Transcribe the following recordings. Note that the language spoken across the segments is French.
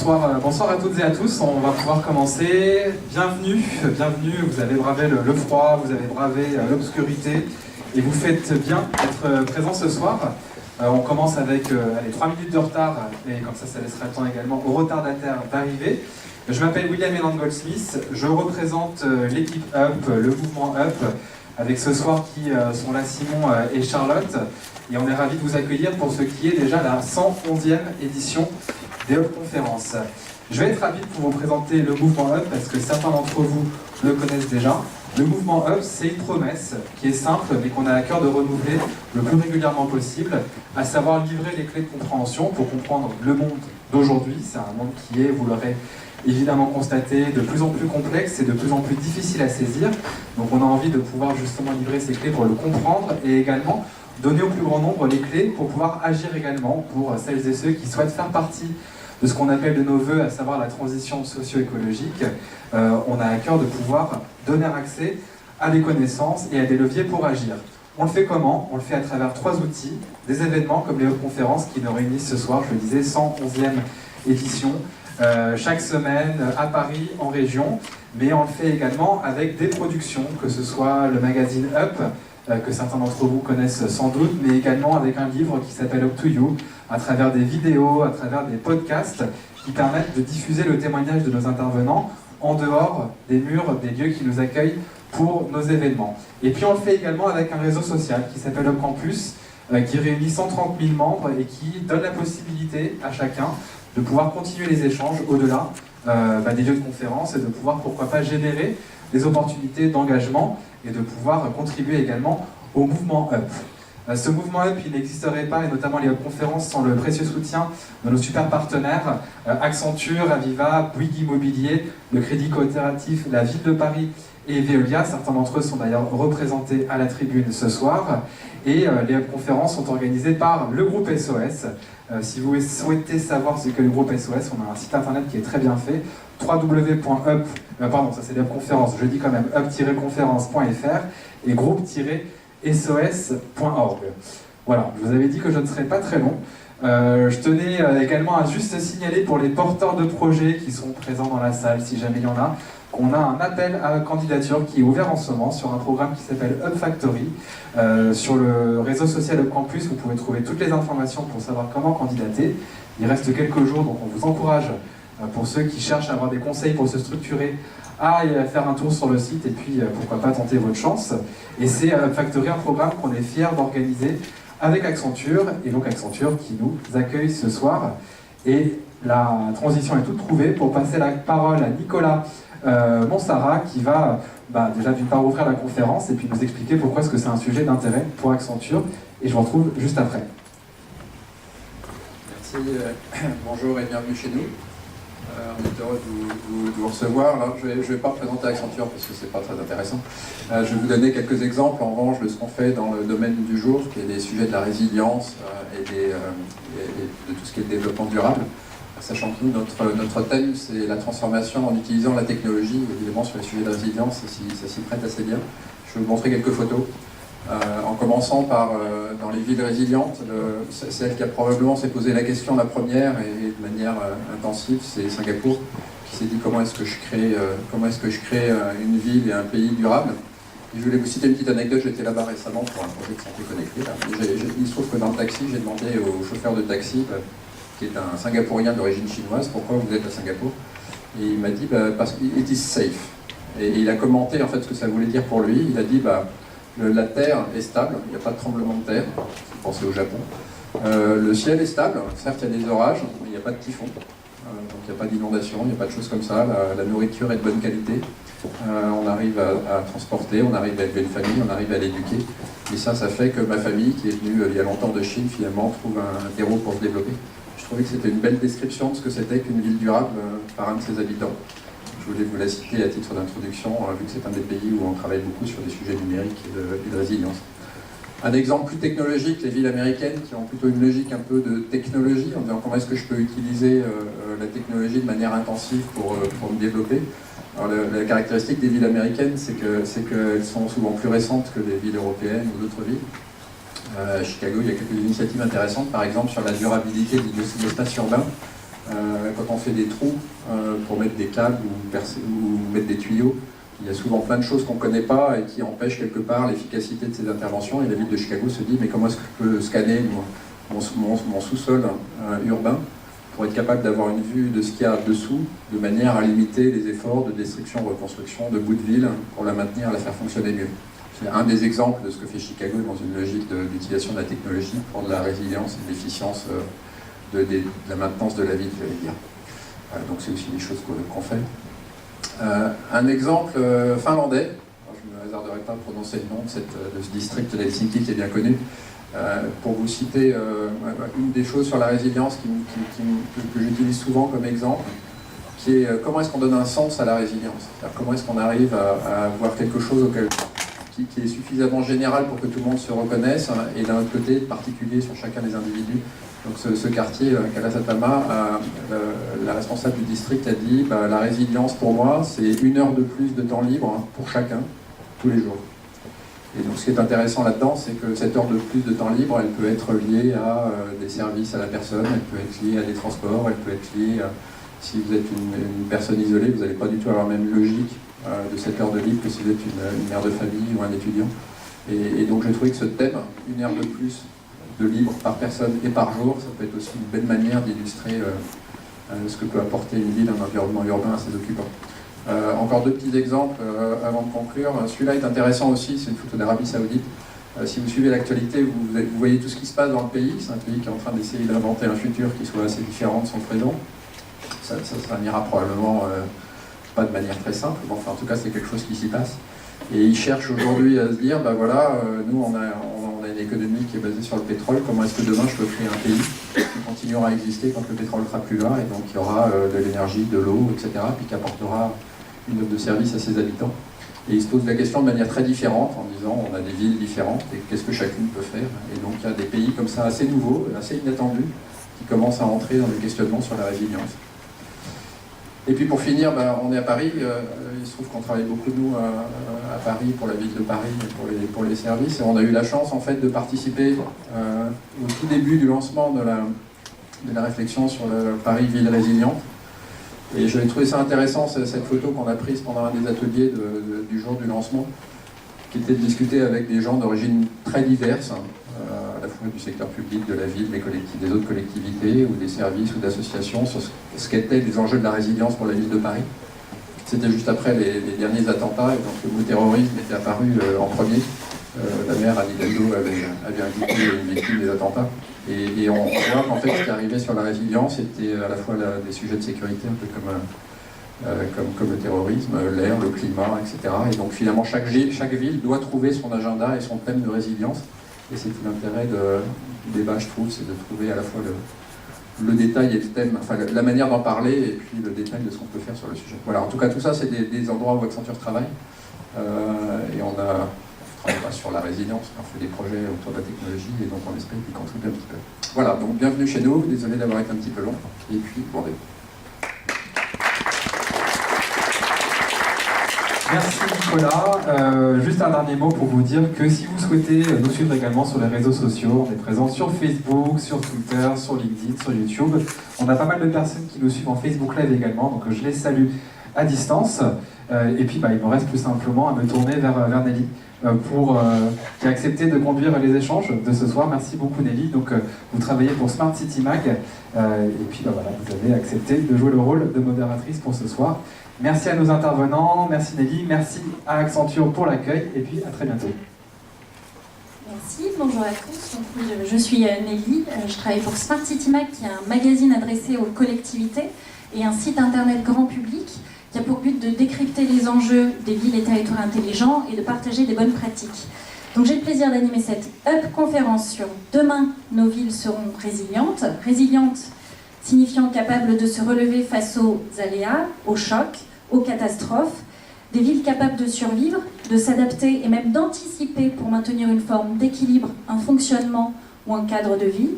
Bonsoir à toutes et à tous, on va pouvoir commencer. Bienvenue, vous avez bravé le froid, vous avez bravé l'obscurité et vous faites bien d'être présents ce soir. On commence avec 3 minutes de retard et comme ça laissera le temps également aux retardataires d'arriver. Je m'appelle William Elan Goldsmith, je représente l'équipe UP, le mouvement UP, avec ce soir qui sont là Simon et Charlotte. Et on est ravis de vous accueillir pour ce qui est déjà la 111e édition des UP Conférences. Je vais être rapide pour vous présenter le mouvement UP parce que certains d'entre vous le connaissent déjà. Le mouvement UP, c'est une promesse qui est simple mais qu'on a à cœur de renouveler le plus régulièrement possible, à savoir livrer les clés de compréhension pour comprendre le monde d'aujourd'hui. C'est un monde qui est, vous l'aurez évidemment constaté, de plus en plus complexe et de plus en plus difficile à saisir. Donc on a envie de pouvoir justement livrer ces clés pour le comprendre et également donner au plus grand nombre les clés pour pouvoir agir également pour celles et ceux qui souhaitent faire partie de ce qu'on appelle de nos voeux, à savoir la transition socio-écologique. On a à cœur de pouvoir donner accès à des connaissances et à des leviers pour agir. On le fait comment? On le fait à travers 3 outils, des événements comme les UP Conférences qui nous réunissent ce soir, je le disais, 111e édition, chaque semaine à Paris, en région, mais on le fait également avec des productions, que ce soit le magazine UP, que certains d'entre vous connaissent sans doute, mais également avec un livre qui s'appelle Up to You, à travers des vidéos, à travers des podcasts qui permettent de diffuser le témoignage de nos intervenants en dehors des murs des lieux qui nous accueillent pour nos événements. Et puis on le fait également avec un réseau social qui s'appelle Up Campus, qui réunit 130 000 membres et qui donne la possibilité à chacun de pouvoir continuer les échanges au-delà des lieux de conférence et de pouvoir, pourquoi pas, générer des opportunités d'engagement et de pouvoir contribuer également au mouvement UP. Ce mouvement UP, il n'existerait pas, et notamment les UP Conférences, sans le précieux soutien de nos super partenaires, Accenture, Aviva, Bouygues Immobilier, le Crédit Coopératif, la Ville de Paris et Veolia. Certains d'entre eux sont d'ailleurs représentés à la tribune ce soir. Et les UP Conférences sont organisées par le groupe SOS. Si vous souhaitez savoir ce que le groupe SOS, on a un site internet qui est très bien fait, www.up, pardon, ça c'est les UP Conférences, je dis quand même up-conférence.fr et groupe-sos.org. Voilà, je vous avais dit que je ne serais pas très long. Je tenais également à juste signaler pour les porteurs de projets qui sont présents dans la salle, si jamais il y en a, qu'on a un appel à candidature qui est ouvert en ce moment sur un programme qui s'appelle Up Factory. Sur le réseau social Up Campus, vous pouvez trouver toutes les informations pour savoir comment candidater. Il reste quelques jours, donc on vous encourage, pour ceux qui cherchent à avoir des conseils pour se structurer, à faire un tour sur le site et puis pourquoi pas tenter votre chance. Et c'est Up Factory, un programme qu'on est fiers d'organiser avec Accenture, et donc Accenture qui nous accueille ce soir. Et la transition est toute trouvée pour passer la parole à Nicolas Monsara qui va déjà d'une part ouvrir la conférence et puis nous expliquer pourquoi est-ce que c'est un sujet d'intérêt pour Accenture. Et je vous retrouve juste après. Merci, bonjour et bienvenue chez nous. On est heureux de vous recevoir. Alors, je ne vais pas présenter Accenture parce que ce n'est pas très intéressant. Je vais vous donner quelques exemples en revanche de ce qu'on fait dans le domaine du jour, qui est les sujets de la résilience et de tout ce qui est le développement durable. Sachant que nous, notre thème, c'est la transformation en utilisant la technologie. Évidemment, sur les sujets de résilience, ça s'y prête assez bien. Je vais vous montrer quelques photos. En commençant par, dans les villes résilientes, celle qui a probablement s'est posé la question la première et de manière intensive, c'est Singapour, qui s'est dit comment est-ce que je crée une ville et un pays durable. Et je voulais vous citer une petite anecdote, j'étais là-bas récemment pour un projet de santé connectée. Il se trouve que dans le taxi, j'ai demandé au chauffeur de taxi, qui est un Singapourien d'origine chinoise, pourquoi vous êtes à Singapour? Et il m'a dit, parce que it is safe. Et il a commenté en fait ce que ça voulait dire pour lui. Il a dit, la terre est stable, il n'y a pas de tremblement de terre, vous pensez au Japon. Le ciel est stable, certes il y a des orages, mais il n'y a pas de typhon. Donc il n'y a pas d'inondation, il n'y a pas de choses comme ça. La nourriture est de bonne qualité. On arrive à transporter, on arrive à élever une famille, on arrive à l'éduquer. Et ça fait que ma famille, qui est venue il y a longtemps de Chine, finalement trouve un terreau pour se développer. Je trouvais que c'était une belle description de ce que c'était qu'une ville durable par un de ses habitants. Je voulais vous la citer à titre d'introduction, vu que c'est un des pays où on travaille beaucoup sur des sujets numériques et de résilience. Un exemple plus technologique, les villes américaines qui ont plutôt une logique un peu de technologie, en disant comment est-ce que je peux utiliser la technologie de manière intensive pour me développer. Alors, la caractéristique des villes américaines, c'est qu'elles sont souvent plus récentes que les villes européennes ou d'autres villes. À Chicago, il y a quelques initiatives intéressantes, par exemple sur la durabilité de l'espace urbain. Quand on fait des trous pour mettre des câbles ou mettre des tuyaux, il y a souvent plein de choses qu'on ne connaît pas et qui empêchent quelque part l'efficacité de ces interventions. Et la ville de Chicago se dit, mais comment est-ce que je peux scanner mon sous-sol urbain pour être capable d'avoir une vue de ce qu'il y a dessous, de manière à limiter les efforts de destruction, reconstruction de bouts de ville pour la maintenir, la faire fonctionner mieux. C'est un des exemples de ce que fait Chicago dans une logique d'utilisation de la technologie pour de la résilience et de l'efficience de la maintenance de la ville, j'allais dire. Donc c'est aussi des choses qu'on fait. Un exemple finlandais, je ne me hasarderai pas à prononcer le nom de ce district d'Helsinki qui est bien connu, pour vous citer une des choses sur la résilience que j'utilise souvent comme exemple, qui est comment est-ce qu'on donne un sens à la résilience, comment est-ce qu'on arrive à avoir quelque chose qui est suffisamment général pour que tout le monde se reconnaisse, et d'un autre côté particulier sur chacun des individus. Donc ce quartier, Kalasatama, la responsable du district a dit la résilience pour moi c'est 1 heure de plus de temps libre pour chacun, tous les jours. Et donc ce qui est intéressant là-dedans, c'est que cette heure de plus de temps libre, elle peut être liée à des services à la personne, elle peut être liée à des transports, elle peut être liée à, si vous êtes une personne isolée, vous n'allez pas du tout avoir la même logique de cette heure de libre que si vous êtes une mère de famille ou un étudiant. Et donc j'ai trouvé que ce thème, 1 heure de plus de libre par personne et par jour, ça peut être aussi une belle manière d'illustrer ce que peut apporter une ville, un environnement urbain à ses occupants. Encore 2 petits exemples avant de conclure. Celui-là est intéressant aussi, c'est une photo d'Arabie Saoudite. Si vous suivez l'actualité, vous voyez tout ce qui se passe dans le pays. C'est un pays qui est en train d'essayer d'inventer un futur qui soit assez différent de son présent. Ça n'ira probablement pas de manière très simple, bon, enfin en tout cas c'est quelque chose qui s'y passe. Et ils cherchent aujourd'hui à se dire, nous on a une économie qui est basée sur le pétrole, comment est-ce que demain je peux créer un pays qui continuera à exister quand le pétrole ne sera plus là, et donc il y aura de l'énergie, de l'eau, etc., puis qui apportera une offre de service à ses habitants. Et ils se posent la question de manière très différente, en disant on a des villes différentes, et qu'est-ce que chacune peut faire. Et donc il y a des pays comme ça assez nouveaux, assez inattendus, qui commencent à entrer dans le questionnement sur la résilience. Et puis pour finir, on est à Paris. Il se trouve qu'on travaille beaucoup, nous, à Paris, pour la ville de Paris, pour les services. Et on a eu la chance, en fait, de participer au tout début du lancement de la réflexion sur le Paris Ville Résiliente. Et j'avais trouvé ça intéressant, cette photo qu'on a prise pendant un des ateliers du jour du lancement, qui était de discuter avec des gens d'origine très diverses, à la fois du secteur public, de la ville, des autres collectivités, ou des services ou d'associations, sur ce qu'étaient les enjeux de la résilience pour la ville de Paris. C'était juste après les derniers attentats, et donc le mot terrorisme était apparu en premier. La maire Anne Hidalgo avait indiqué une victime des attentats. Et on voit qu'en fait, ce qui arrivait sur la résilience était à la fois des sujets de sécurité, un peu comme le terrorisme, l'air, le climat, etc. Et donc finalement, chaque ville doit trouver son agenda et son thème de résilience. Et c'est tout l'intérêt du débat, je trouve, c'est de trouver à la fois le détail et le thème, enfin la manière d'en parler, et puis le détail de ce qu'on peut faire sur le sujet. Voilà, en tout cas, tout ça, c'est des endroits où Accenture travaille. Et on travaille pas sur la résilience, on fait des projets autour de la technologie, et donc on espère y contribuer un petit peu. Voilà, donc bienvenue chez nous, désolé d'avoir été un petit peu long, et puis bon rendez-vous. Merci Nicolas. Juste un dernier mot pour vous dire que si vous souhaitez nous suivre également sur les réseaux sociaux, on est présent sur Facebook, sur Twitter, sur LinkedIn, sur YouTube. On a pas mal de personnes qui nous suivent en Facebook Live également, donc je les salue à distance. Et puis il me reste plus simplement à me tourner vers Nelly, qui a accepté de conduire les échanges de ce soir. Merci beaucoup Nelly. Donc vous travaillez pour Smart City Mag, et puis voilà, vous avez accepté de jouer le rôle de modératrice pour ce soir. Merci à nos intervenants, merci Nelly, merci à Accenture pour l'accueil, et puis à très bientôt. Merci, bonjour à tous. Donc, je suis Nelly, je travaille pour Smart City Mag, qui est un magazine adressé aux collectivités et un site internet grand public qui a pour but de décrypter les enjeux des villes et territoires intelligents et de partager des bonnes pratiques. Donc j'ai le plaisir d'animer cette Up conférence sur Demain, nos villes seront résilientes. Résilientes signifiant capables de se relever face aux aléas, aux chocs, aux catastrophes, des villes capables de survivre, de s'adapter et même d'anticiper pour maintenir une forme d'équilibre, un fonctionnement ou un cadre de vie,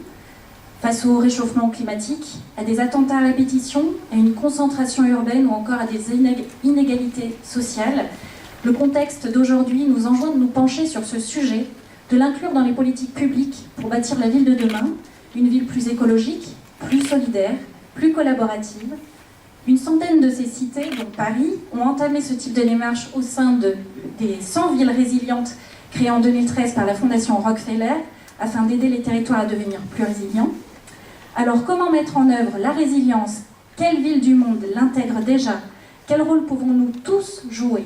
face au réchauffement climatique, à des attentats à répétition, à une concentration urbaine ou encore à des inégalités sociales. Le contexte d'aujourd'hui nous enjoint de nous pencher sur ce sujet, de l'inclure dans les politiques publiques pour bâtir la ville de demain, une ville plus écologique, plus solidaire, plus collaborative. Une centaine de ces cités, dont Paris, ont entamé ce type de démarche au sein des 100 villes résilientes créées en 2013 par la Fondation Rockefeller, afin d'aider les territoires à devenir plus résilients. Alors, comment mettre en œuvre la résilience? Quelle ville du monde l'intègre déjà? Quel rôle pouvons-nous tous jouer?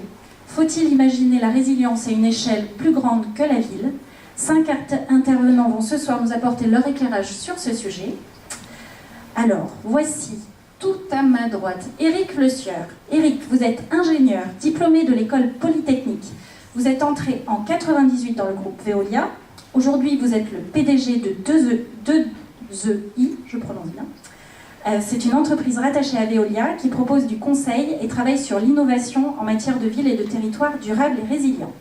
Faut-il imaginer la résilience à une échelle plus grande que la ville? 5 intervenants vont ce soir nous apporter leur éclairage sur ce sujet. Alors, voici, tout à ma droite, Éric Le Sieur. Éric, vous êtes ingénieur, diplômé de l'école polytechnique. Vous êtes entré en 98 dans le groupe Veolia. Aujourd'hui, vous êtes le PDG de 2EI, je prononce bien. C'est une entreprise rattachée à Veolia qui propose du conseil et travaille sur l'innovation en matière de villes et de territoires durables et résilients.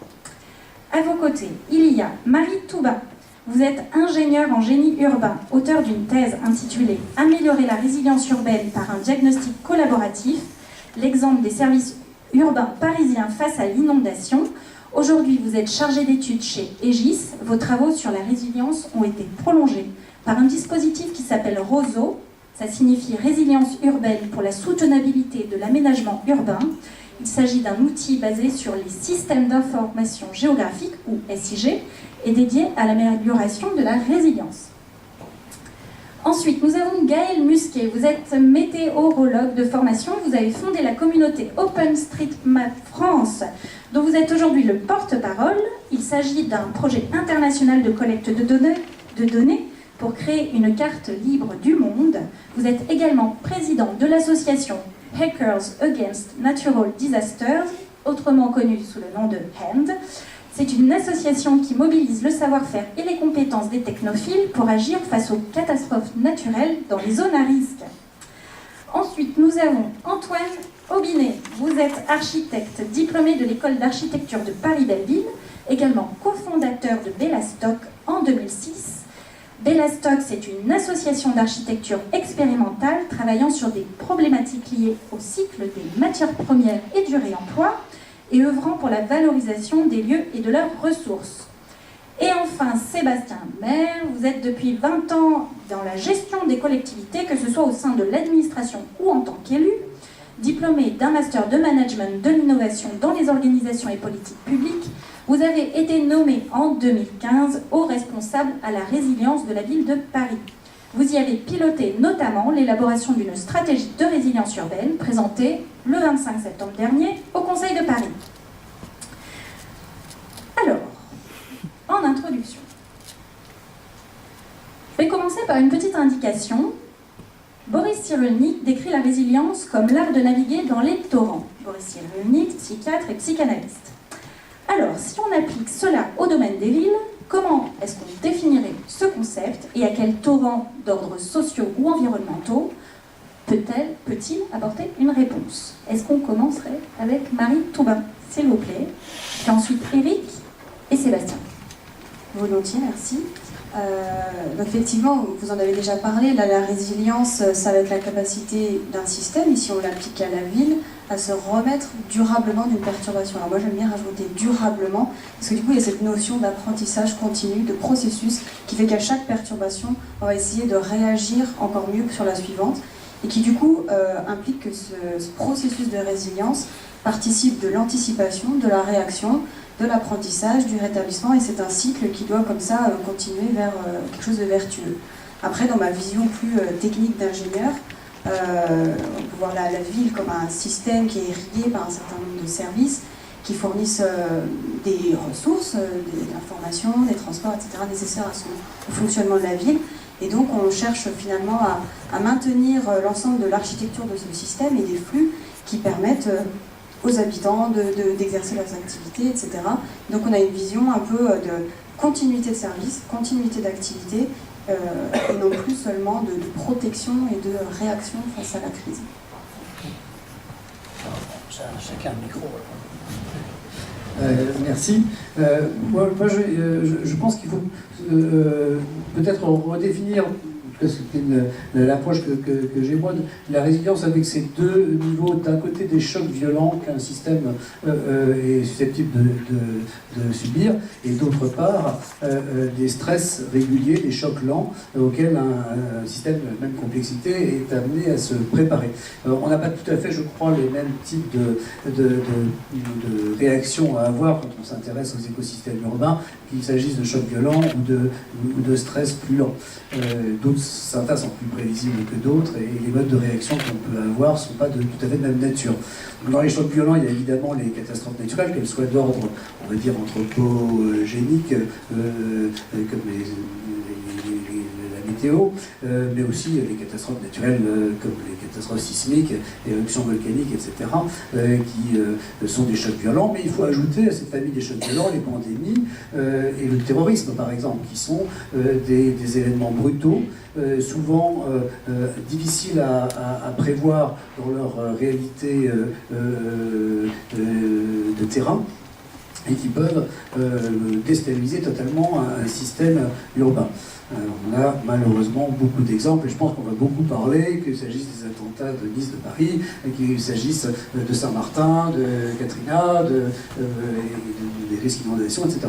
À vos côtés, il y a Marie Touba. Vous êtes ingénieure en génie urbain, auteur d'une thèse intitulée « Améliorer la résilience urbaine par un diagnostic collaboratif, l'exemple des services urbains parisiens face à l'inondation ». Aujourd'hui, vous êtes chargée d'études chez Aegis. Vos travaux sur la résilience ont été prolongés par un dispositif qui s'appelle ROSO. Ça signifie Résilience urbaine pour la soutenabilité de l'aménagement urbain. Il s'agit d'un outil basé sur les systèmes d'information géographique, ou SIG, et dédié à l'amélioration de la résilience. Ensuite, nous avons Gaël Musquet. Vous êtes météorologue de formation. Vous avez fondé la communauté OpenStreetMap France, dont vous êtes aujourd'hui le porte-parole. Il s'agit d'un projet international de collecte de données pour créer une carte libre du monde. Vous êtes également président de l'association Hackers Against Natural Disasters, autrement connue sous le nom de HAND. C'est une association qui mobilise le savoir-faire et les compétences des technophiles pour agir face aux catastrophes naturelles dans les zones à risque. Ensuite, nous avons Antoine Aubinet. Vous êtes architecte, diplômé de l'école d'architecture de Paris-Belleville, également cofondateur de Bellastock en 2006. Bellastock, c'est une association d'architecture expérimentale travaillant sur des problématiques liées au cycle des matières premières et du réemploi et œuvrant pour la valorisation des lieux et de leurs ressources. Et enfin, Sébastien Maire, vous êtes depuis 20 ans dans la gestion des collectivités, que ce soit au sein de l'administration ou en tant qu'élu, diplômé d'un master de management de l'innovation dans les organisations et politiques publiques. Vous avez été nommé en 2015 haut responsable à la résilience de la ville de Paris. Vous y avez piloté notamment l'élaboration d'une stratégie de résilience urbaine présentée le 25 septembre dernier au Conseil de Paris. Alors, en introduction, je vais commencer par une petite indication. Boris Cyrulnik décrit la résilience comme l'art de naviguer dans les torrents. Boris Cyrulnik, psychiatre et psychanalyste. Alors, si on applique cela au domaine des villes, comment est-ce qu'on définirait ce concept et à quels torrents d'ordre sociaux ou environnementaux peut-il apporter une réponse? Est-ce qu'on commencerait avec Marie Touba, s'il vous plaît, puis ensuite Éric et Sébastien? Volontiers, merci. Donc effectivement, vous en avez déjà parlé, là, la résilience, ça va être la capacité d'un système, ici on l'applique à la ville, à se remettre durablement d'une perturbation. Alors moi j'aime bien rajouter durablement, parce que du coup il y a cette notion d'apprentissage continu, de processus, qui fait qu'à chaque perturbation, on va essayer de réagir encore mieux que sur la suivante, et qui du coup implique que ce processus de résilience participe de l'anticipation, de la réaction, de l'apprentissage, du rétablissement, et c'est un cycle qui doit comme ça continuer vers quelque chose de vertueux. Après, dans ma vision plus technique d'ingénieur, on peut voir la ville comme un système qui est irrigué par un certain nombre de services qui fournissent des ressources, des informations, des transports, etc. nécessaires au fonctionnement de la ville. Et donc on cherche finalement à maintenir l'ensemble de l'architecture de ce système et des flux qui permettent aux habitants d'exercer leurs activités, etc. Donc on a une vision un peu de continuité de service, continuité d'activité, et non plus seulement de protection et de réaction face à la crise. Chacun un micro. Merci. Moi je pense qu'il faut peut-être redéfinir tout cas c'était l'approche que j'ai moi, la résilience avec ces deux niveaux, d'un côté des chocs violents qu'un système est susceptible de subir, et d'autre part des stress réguliers, des chocs lents auxquels un système de même complexité est amené à se préparer. On n'a pas tout à fait, je crois, les mêmes types de réactions à avoir quand on s'intéresse aux écosystèmes urbains, qu'il s'agisse de chocs violents ou de stress plus lents. Certains sont plus prévisibles que d'autres, et les modes de réaction qu'on peut avoir ne sont pas tout à fait de même nature. Dans les chocs violents, il y a évidemment les catastrophes naturelles, qu'elles soient d'ordre, on va dire, anthropogénique, comme la météo, mais aussi les catastrophes naturelles comme les catastrophes sismiques, les éruptions volcaniques, etc., qui sont des chocs violents. Mais il faut ajouter à cette famille des chocs violents les pandémies et le terrorisme, par exemple, qui sont des événements brutaux, souvent difficiles à prévoir dans leur réalité de terrain, et qui peuvent déstabiliser totalement un système urbain. On a malheureusement beaucoup d'exemples, et je pense qu'on va beaucoup parler, qu'il s'agisse des attentats de Nice, de Paris, qu'il s'agisse de Saint-Martin, de Katrina, des risques d'inondation, etc.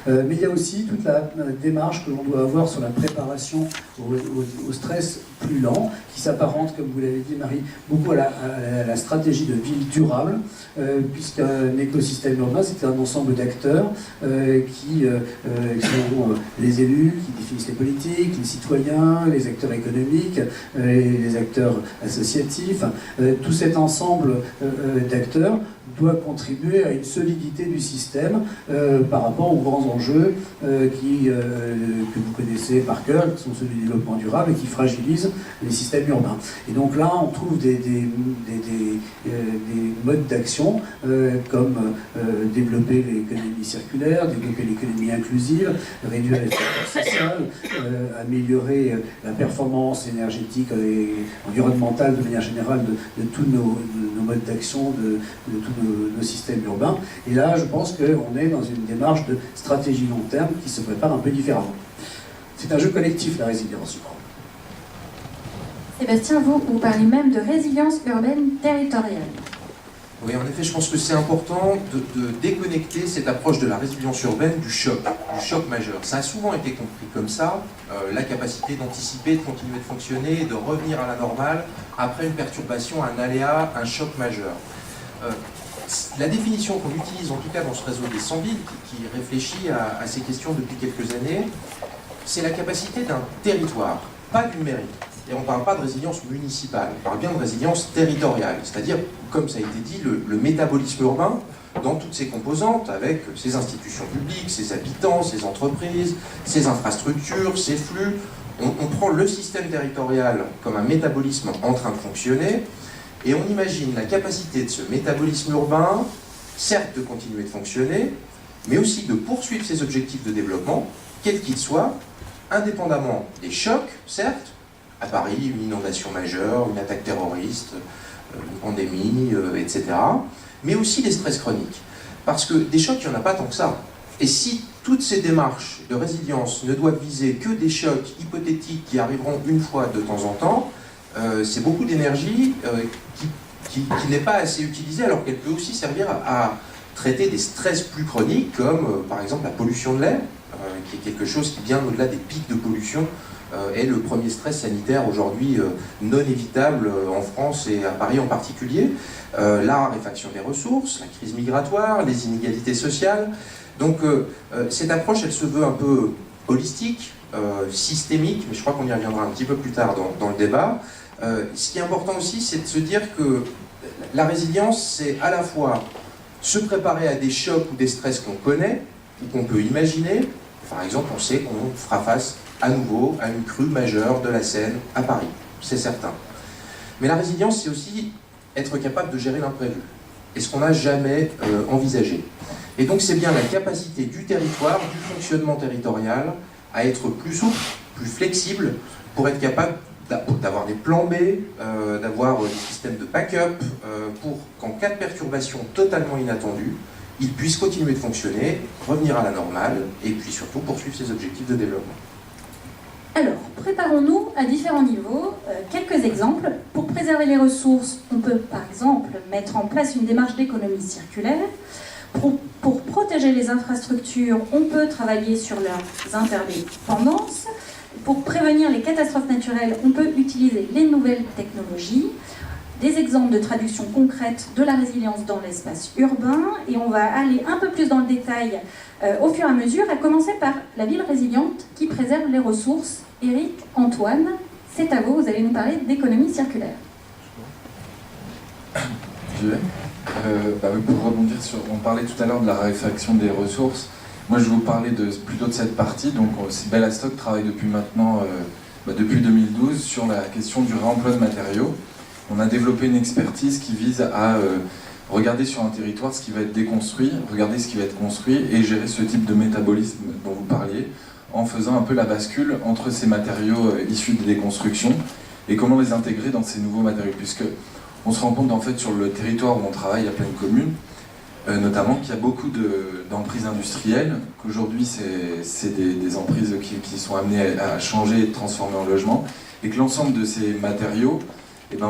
Mais il y a aussi toute la démarche que l'on doit avoir sur la préparation au stress plus lent, qui s'apparente, comme vous l'avez dit Marie, beaucoup à la stratégie de ville durable, puisqu'un écosystème urbain, c'est un ensemble d'acteurs qui sont les élus, qui définissent les politiques, les citoyens, les acteurs économiques, les acteurs associatifs. Tout cet ensemble d'acteurs doit contribuer à une solidité du système par rapport aux grands enjeux que vous connaissez par cœur, qui sont ceux du développement durable et qui fragilisent les systèmes urbains. Et donc là, on trouve des modes d'action comme développer l'économie circulaire, développer l'économie inclusive, réduire les facteurs sociaux, améliorer la performance énergétique et environnementale de manière générale de tous nos modes d'action, de tous nos systèmes urbains. Et là, je pense qu'on est dans une démarche de stratégie long terme qui se prépare un peu différemment. C'est un jeu collectif, la résilience, je crois. Sébastien, vous parlez même de résilience urbaine territoriale. Oui, en effet, je pense que c'est important de déconnecter cette approche de la résilience urbaine du choc majeur. Ça a souvent été compris comme ça, la capacité d'anticiper, de continuer de fonctionner, de revenir à la normale après une perturbation, un aléa, un choc majeur. La définition qu'on utilise, en tout cas dans ce réseau des 100 villes, qui réfléchit à ces questions depuis quelques années, c'est la capacité d'un territoire, pas d'une mairie. Et on ne parle pas de résilience municipale, on parle bien de résilience territoriale, c'est-à-dire, comme ça a été dit, le métabolisme urbain dans toutes ses composantes, avec ses institutions publiques, ses habitants, ses entreprises, ses infrastructures, ses flux. On prend le système territorial comme un métabolisme en train de fonctionner, et on imagine la capacité de ce métabolisme urbain, certes de continuer de fonctionner, mais aussi de poursuivre ses objectifs de développement, quels qu'ils soient, indépendamment des chocs, certes, à Paris, une inondation majeure, une attaque terroriste, une pandémie, etc., mais aussi des stress chroniques. Parce que des chocs, il n'y en a pas tant que ça. Et si toutes ces démarches de résilience ne doivent viser que des chocs hypothétiques qui arriveront une fois de temps en temps, c'est beaucoup d'énergie qui n'est pas assez utilisée, alors qu'elle peut aussi servir à traiter des stress plus chroniques, comme par exemple la pollution de l'air, qui est quelque chose qui, bien au-delà des pics de pollution, est le premier stress sanitaire aujourd'hui non évitable en France et à Paris en particulier. La raréfaction des ressources, la crise migratoire, les inégalités sociales. Donc cette approche, elle se veut un peu holistique, systémique, mais je crois qu'on y reviendra un petit peu plus tard dans le débat. Ce qui est important aussi, c'est de se dire que la résilience, c'est à la fois se préparer à des chocs ou des stress qu'on connaît, ou qu'on peut imaginer. Par exemple, on sait qu'on fera face à nouveau à une crue majeure de la Seine à Paris, c'est certain. Mais la résilience, c'est aussi être capable de gérer l'imprévu, et ce qu'on n'a jamais envisagé. Et donc c'est bien la capacité du territoire, du fonctionnement territorial, à être plus souple, plus flexible, pour être capable d'avoir des plans B, d'avoir des systèmes de backup, pour qu'en cas de perturbation totalement inattendue, il puisse continuer de fonctionner, revenir à la normale, et puis surtout poursuivre ses objectifs de développement. Alors, préparons-nous à différents niveaux. Quelques exemples. Pour préserver les ressources, on peut par exemple mettre en place une démarche d'économie circulaire. Pour protéger les infrastructures, on peut travailler sur leurs interdépendances. Pour prévenir les catastrophes naturelles, on peut utiliser les nouvelles technologies. Des exemples de traduction concrète de la résilience dans l'espace urbain. Et on va aller un peu plus dans le détail au fur et à mesure, à commencer par la ville résiliente qui préserve les ressources. Eric, Antoine, c'est à vous, vous allez nous parler d'économie circulaire. J'y vais. Oui, pour rebondir sur, on parlait tout à l'heure de la raréfaction des ressources. Moi, je vais vous parler plutôt de cette partie. Donc, Bellastock travaille depuis maintenant, depuis 2012, sur la question du réemploi de matériaux. On a développé une expertise qui vise à regarder sur un territoire ce qui va être déconstruit, regarder ce qui va être construit et gérer ce type de métabolisme dont vous parliez, en faisant un peu la bascule entre ces matériaux issus des déconstructions et comment les intégrer dans ces nouveaux matériaux. Puisque on se rend compte en fait sur le territoire où on travaille, il y a plein de communes, notamment qu'il y a beaucoup d'emprises industrielles, qu'aujourd'hui c'est des emprises qui sont amenées à changer et transformer en logement, et que l'ensemble de ces matériaux,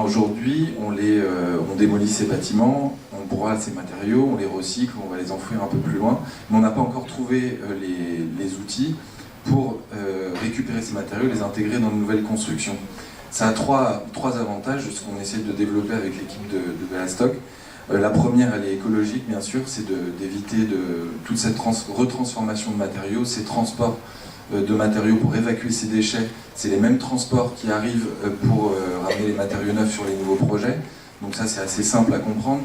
aujourd'hui on démolit ces bâtiments, on broie ces matériaux, on les recycle, on va les enfouir un peu plus loin, mais on n'a pas encore trouvé les outils pour récupérer ces matériaux et les intégrer dans de nouvelles constructions. Ça a trois avantages, ce qu'on essaie de développer avec l'équipe de Bellastock. La première, elle est écologique, bien sûr, c'est d'éviter toute cette retransformation de matériaux, ces transports de matériaux pour évacuer ces déchets. C'est les mêmes transports qui arrivent pour ramener les matériaux neufs sur les nouveaux projets. Donc ça, c'est assez simple à comprendre.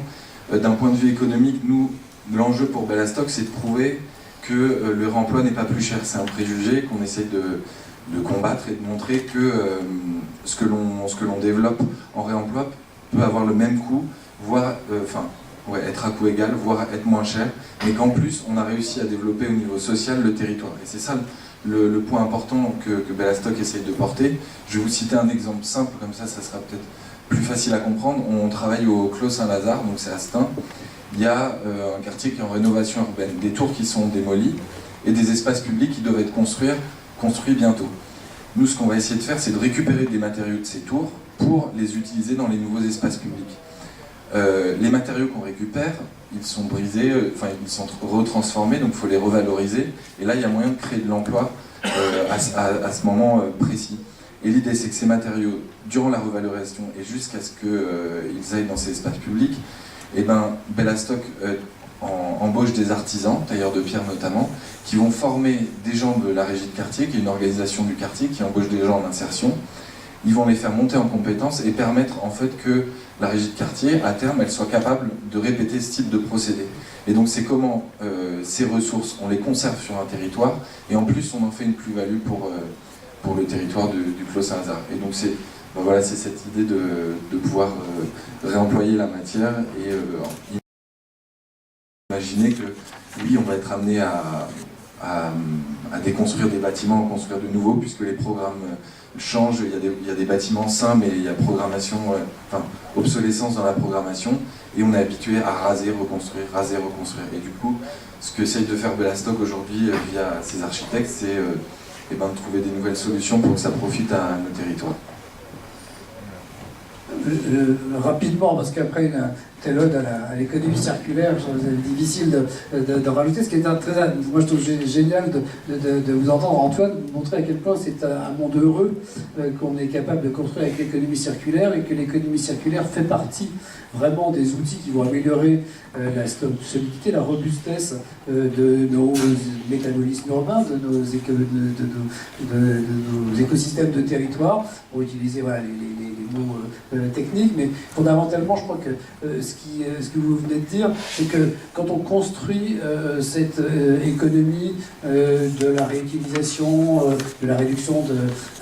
D'un point de vue économique, nous, l'enjeu pour Bellastock, c'est de prouver que le réemploi n'est pas plus cher. C'est un préjugé qu'on essaie de combattre et de montrer que ce que l'on développe en réemploi peut avoir le même coût, voire être à coût égal, voire être moins cher, mais qu'en plus on a réussi à développer au niveau social le territoire. Et c'est ça le point important que Bellastock essaye de porter. Je vais vous citer un exemple simple, comme ça sera peut-être plus facile à comprendre. On travaille au Clos Saint-Lazare, donc c'est à Stein. Il y a un quartier qui est en rénovation urbaine, des tours qui sont démolies et des espaces publics qui doivent être construits bientôt. Nous, ce qu'on va essayer de faire, c'est de récupérer des matériaux de ces tours pour les utiliser dans les nouveaux espaces publics. Les matériaux qu'on récupère, ils sont brisés, ils sont retransformés, donc il faut les revaloriser. Et là, il y a moyen de créer de l'emploi à ce moment précis. Et l'idée, c'est que ces matériaux, durant la revalorisation et jusqu'à ce qu'ils aillent dans ces espaces publics, Bellastock embauche des artisans, tailleurs de pierre notamment, qui vont former des gens de la régie de quartier, qui est une organisation du quartier qui embauche des gens en insertion. Ils vont les faire monter en compétences et permettre en fait que la régie de quartier, à terme, elle soit capable de répéter ce type de procédé. Et donc c'est comment ces ressources, on les conserve sur un territoire et en plus on en fait une plus-value pour le territoire du Clos Saint-Lazare. Et donc c'est cette idée de pouvoir réemployer la matière et imaginer que oui, on va être amené à déconstruire des bâtiments, à construire de nouveaux, puisque les programmes changent. Il y a des bâtiments sains, mais il y a obsolescence dans la programmation, et on est habitué à raser, reconstruire. Et du coup, ce qu'essaye de faire Bellastock aujourd'hui via ses architectes, c'est de trouver des nouvelles solutions pour que ça profite à nos territoires. Rapidement, parce qu'après une telle ode à l'économie circulaire, c'est difficile de rajouter. Ce qui est très, moi je trouve génial de vous entendre, Antoine, vous montrer à quel point c'est un monde heureux qu'on est capable de construire avec l'économie circulaire, et que l'économie circulaire fait partie vraiment des outils qui vont améliorer la solidité, la robustesse de nos métabolismes urbains, de nos écosystèmes de territoire, pour utiliser les mots techniques, mais fondamentalement je crois que ce que vous venez de dire, c'est que quand on construit cette économie de la réutilisation, de la réduction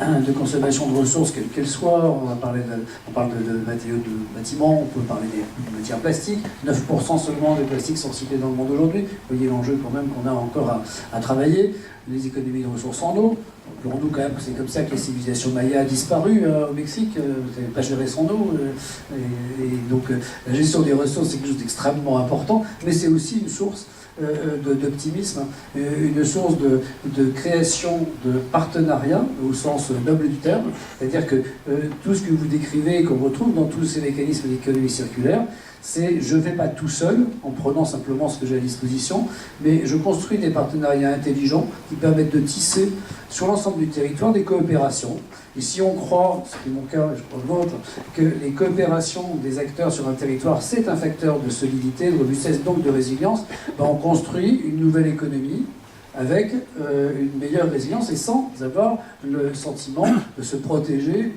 de consommation de ressources, quelles qu'elles soient, on parle de matériaux de bâtiments, on peut parler des matières plastiques, 9% seulement des plastiques sont cités dans le monde aujourd'hui. Vous voyez l'enjeu quand même qu'on a encore à travailler. Les économies de ressources en eau. Pour nous, quand même, c'est comme ça que la civilisation maya a disparu au Mexique. Vous n'avez pas géré son eau. Et donc, la gestion des ressources, c'est quelque chose d'extrêmement important, mais c'est aussi une source d'optimisme, une source de création de partenariat au sens noble du terme, c'est-à-dire que tout ce que vous décrivez, qu'on retrouve dans tous ces mécanismes d'économie circulaire, c'est je ne vais pas tout seul en prenant simplement ce que j'ai à disposition, mais je construis des partenariats intelligents qui permettent de tisser sur l'ensemble du territoire des coopérations. Et si on croit, ce qui est mon cas, je crois le vôtre, que les coopérations des acteurs sur un territoire, c'est un facteur de solidité, de robustesse, donc de résilience, ben on construit une nouvelle économie avec une meilleure résilience et sans avoir le sentiment de se protéger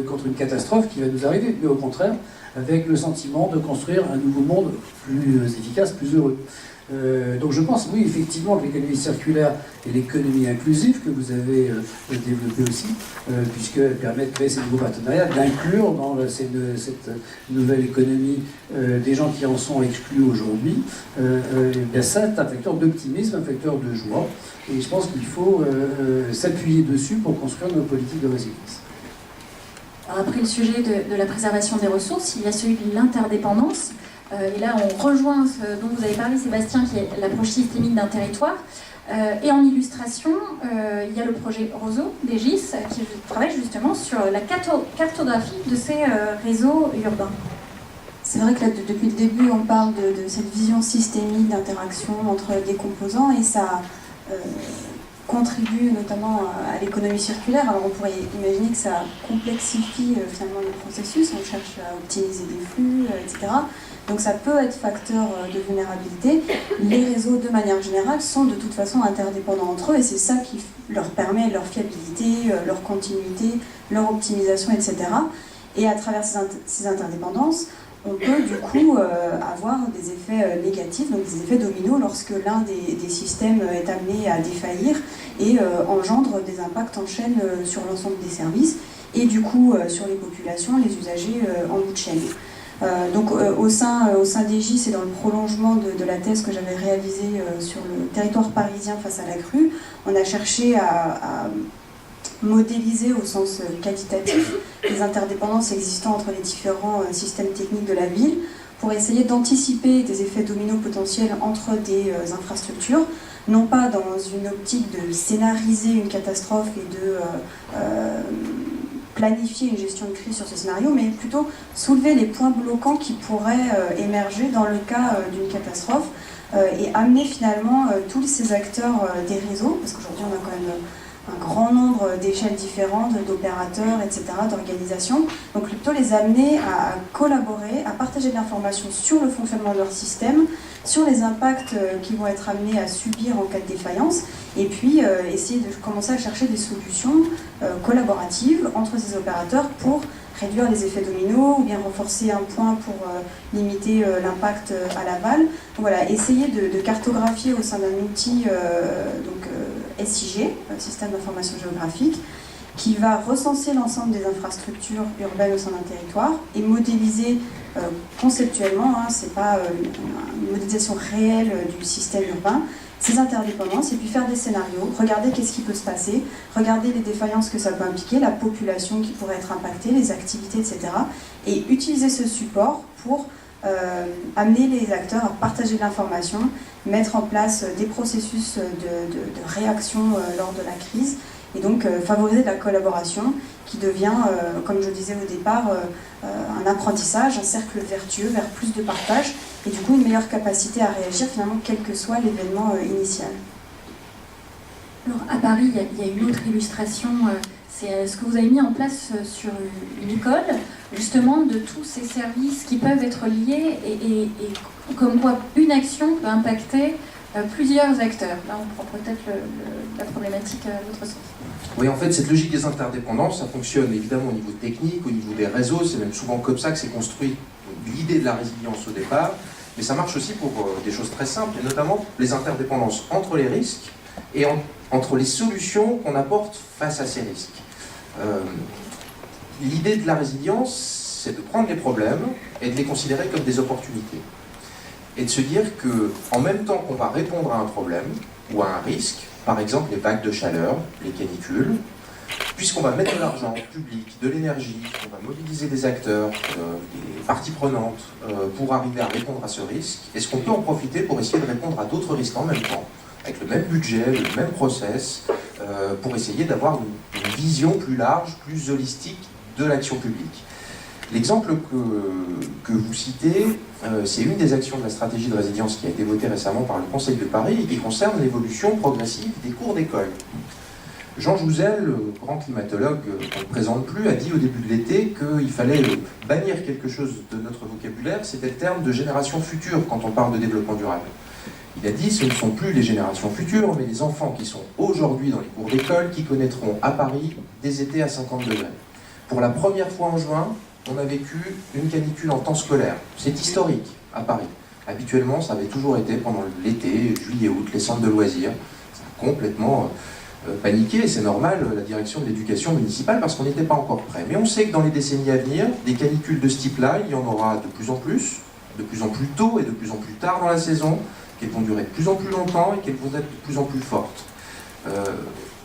contre une catastrophe qui va nous arriver, mais au contraire, avec le sentiment de construire un nouveau monde plus efficace, plus heureux. Donc je pense, oui, effectivement, que l'économie circulaire et l'économie inclusive que vous avez développée aussi, puisqu'elle permet de créer ces nouveaux partenariats, d'inclure dans cette nouvelle économie des gens qui en sont exclus aujourd'hui, ça c'est un facteur d'optimisme, un facteur de joie, et je pense qu'il faut s'appuyer dessus pour construire nos politiques de résilience. Alors après le sujet de la préservation des ressources, il y a celui de l'interdépendance. Et là, on rejoint ce dont vous avez parlé, Sébastien, qui est l'approche systémique d'un territoire. Et en illustration, il y a le projet ROSO d'Egis qui travaille justement sur la cartographie de ces réseaux urbains. C'est vrai que là, depuis le début, on parle de cette vision systémique d'interaction entre des composants et ça contribue notamment à l'économie circulaire. Alors on pourrait imaginer que ça complexifie finalement le processus, on cherche à optimiser des flux, etc. Donc ça peut être facteur de vulnérabilité. Les réseaux, de manière générale, sont de toute façon interdépendants entre eux et c'est ça qui leur permet leur fiabilité, leur continuité, leur optimisation, etc. Et à travers ces interdépendances, on peut du coup avoir des effets négatifs, donc des effets dominos lorsque l'un des systèmes est amené à défaillir et engendre des impacts en chaîne sur l'ensemble des services et du coup sur les populations, les usagers en bout de chaîne. Donc au sein d'Egis et dans le prolongement de la thèse que j'avais réalisée sur le territoire parisien face à la crue, on a cherché à modéliser au sens qualitatif les interdépendances existant entre les différents systèmes techniques de la ville pour essayer d'anticiper des effets dominos potentiels entre des infrastructures, non pas dans une optique de scénariser une catastrophe et de planifier une gestion de crise sur ce scénario, mais plutôt soulever les points bloquants qui pourraient émerger dans le cas d'une catastrophe et amener finalement tous ces acteurs des réseaux, parce qu'aujourd'hui on a quand même un grand nombre d'échelles différentes, d'opérateurs, etc., d'organisations. Donc plutôt les amener à collaborer, à partager de l'information sur le fonctionnement de leur système, sur les impacts qu'ils vont être amenés à subir en cas de défaillance, et puis essayer de commencer à chercher des solutions collaboratives entre ces opérateurs pour réduire les effets dominos ou bien renforcer un point pour limiter l'impact à l'aval. Donc voilà, essayer de cartographier au sein d'un outil SIG, Système d'information géographique, qui va recenser l'ensemble des infrastructures urbaines au sein d'un territoire et modéliser conceptuellement, c'est pas une modélisation réelle du système urbain, ces interdépendances et puis faire des scénarios, regarder qu'est-ce qui peut se passer, regarder les défaillances que ça peut impliquer, la population qui pourrait être impactée, les activités, etc. Et utiliser ce support pour amener les acteurs à partager de l'information, mettre en place des processus de réaction lors de la crise et donc favoriser de la collaboration qui devient, comme je disais au départ, un apprentissage, un cercle vertueux vers plus de partage et du coup une meilleure capacité à réagir finalement quel que soit l'événement initial. Alors à Paris, il y a une autre illustration, c'est ce que vous avez mis en place sur une école, justement de tous ces services qui peuvent être liés et comme quoi une action peut impacter plusieurs acteurs. Là on prend peut-être la problématique à l'autre sens. Oui, en fait, cette logique des interdépendances, ça fonctionne évidemment au niveau technique, au niveau des réseaux, c'est même souvent comme ça que c'est construit l'idée de la résilience au départ, mais ça marche aussi pour des choses très simples, et notamment les interdépendances entre les risques et entre les solutions qu'on apporte face à ces risques. L'idée de la résilience, c'est de prendre les problèmes et de les considérer comme des opportunités. Et de se dire qu'en même temps qu'on va répondre à un problème ou à un risque, par exemple les vagues de chaleur, les canicules, puisqu'on va mettre de l'argent public, de l'énergie, on va mobiliser des acteurs, des parties prenantes pour arriver à répondre à ce risque, est-ce qu'on peut en profiter pour essayer de répondre à d'autres risques en même temps, avec le même budget, le même process, pour essayer d'avoir une vision plus large, plus holistique de l'action publique. L'exemple que vous citez, c'est une des actions de la stratégie de résilience qui a été votée récemment par le Conseil de Paris et qui concerne l'évolution progressive des cours d'école. Jean Jouzel, le grand climatologue qu'on ne présente plus, a dit au début de l'été qu'il fallait bannir quelque chose de notre vocabulaire, c'était le terme de génération future quand on parle de développement durable. Il a dit ce ne sont plus les générations futures, mais les enfants qui sont aujourd'hui dans les cours d'école qui connaîtront à Paris des étés à 50 degrés. Pour la première fois en juin, on a vécu une canicule en temps scolaire. C'est historique à Paris. Habituellement, ça avait toujours été pendant l'été, juillet-août, les centres de loisirs. Ça a complètement paniqué, et c'est normal, la direction de l'éducation municipale, parce qu'on n'était pas encore prêt. Mais on sait que dans les décennies à venir, des canicules de ce type-là, il y en aura de plus en plus tôt et de plus en plus tard dans la saison, qu'elles vont durer de plus en plus longtemps et qu'elles vont être de plus en plus fortes.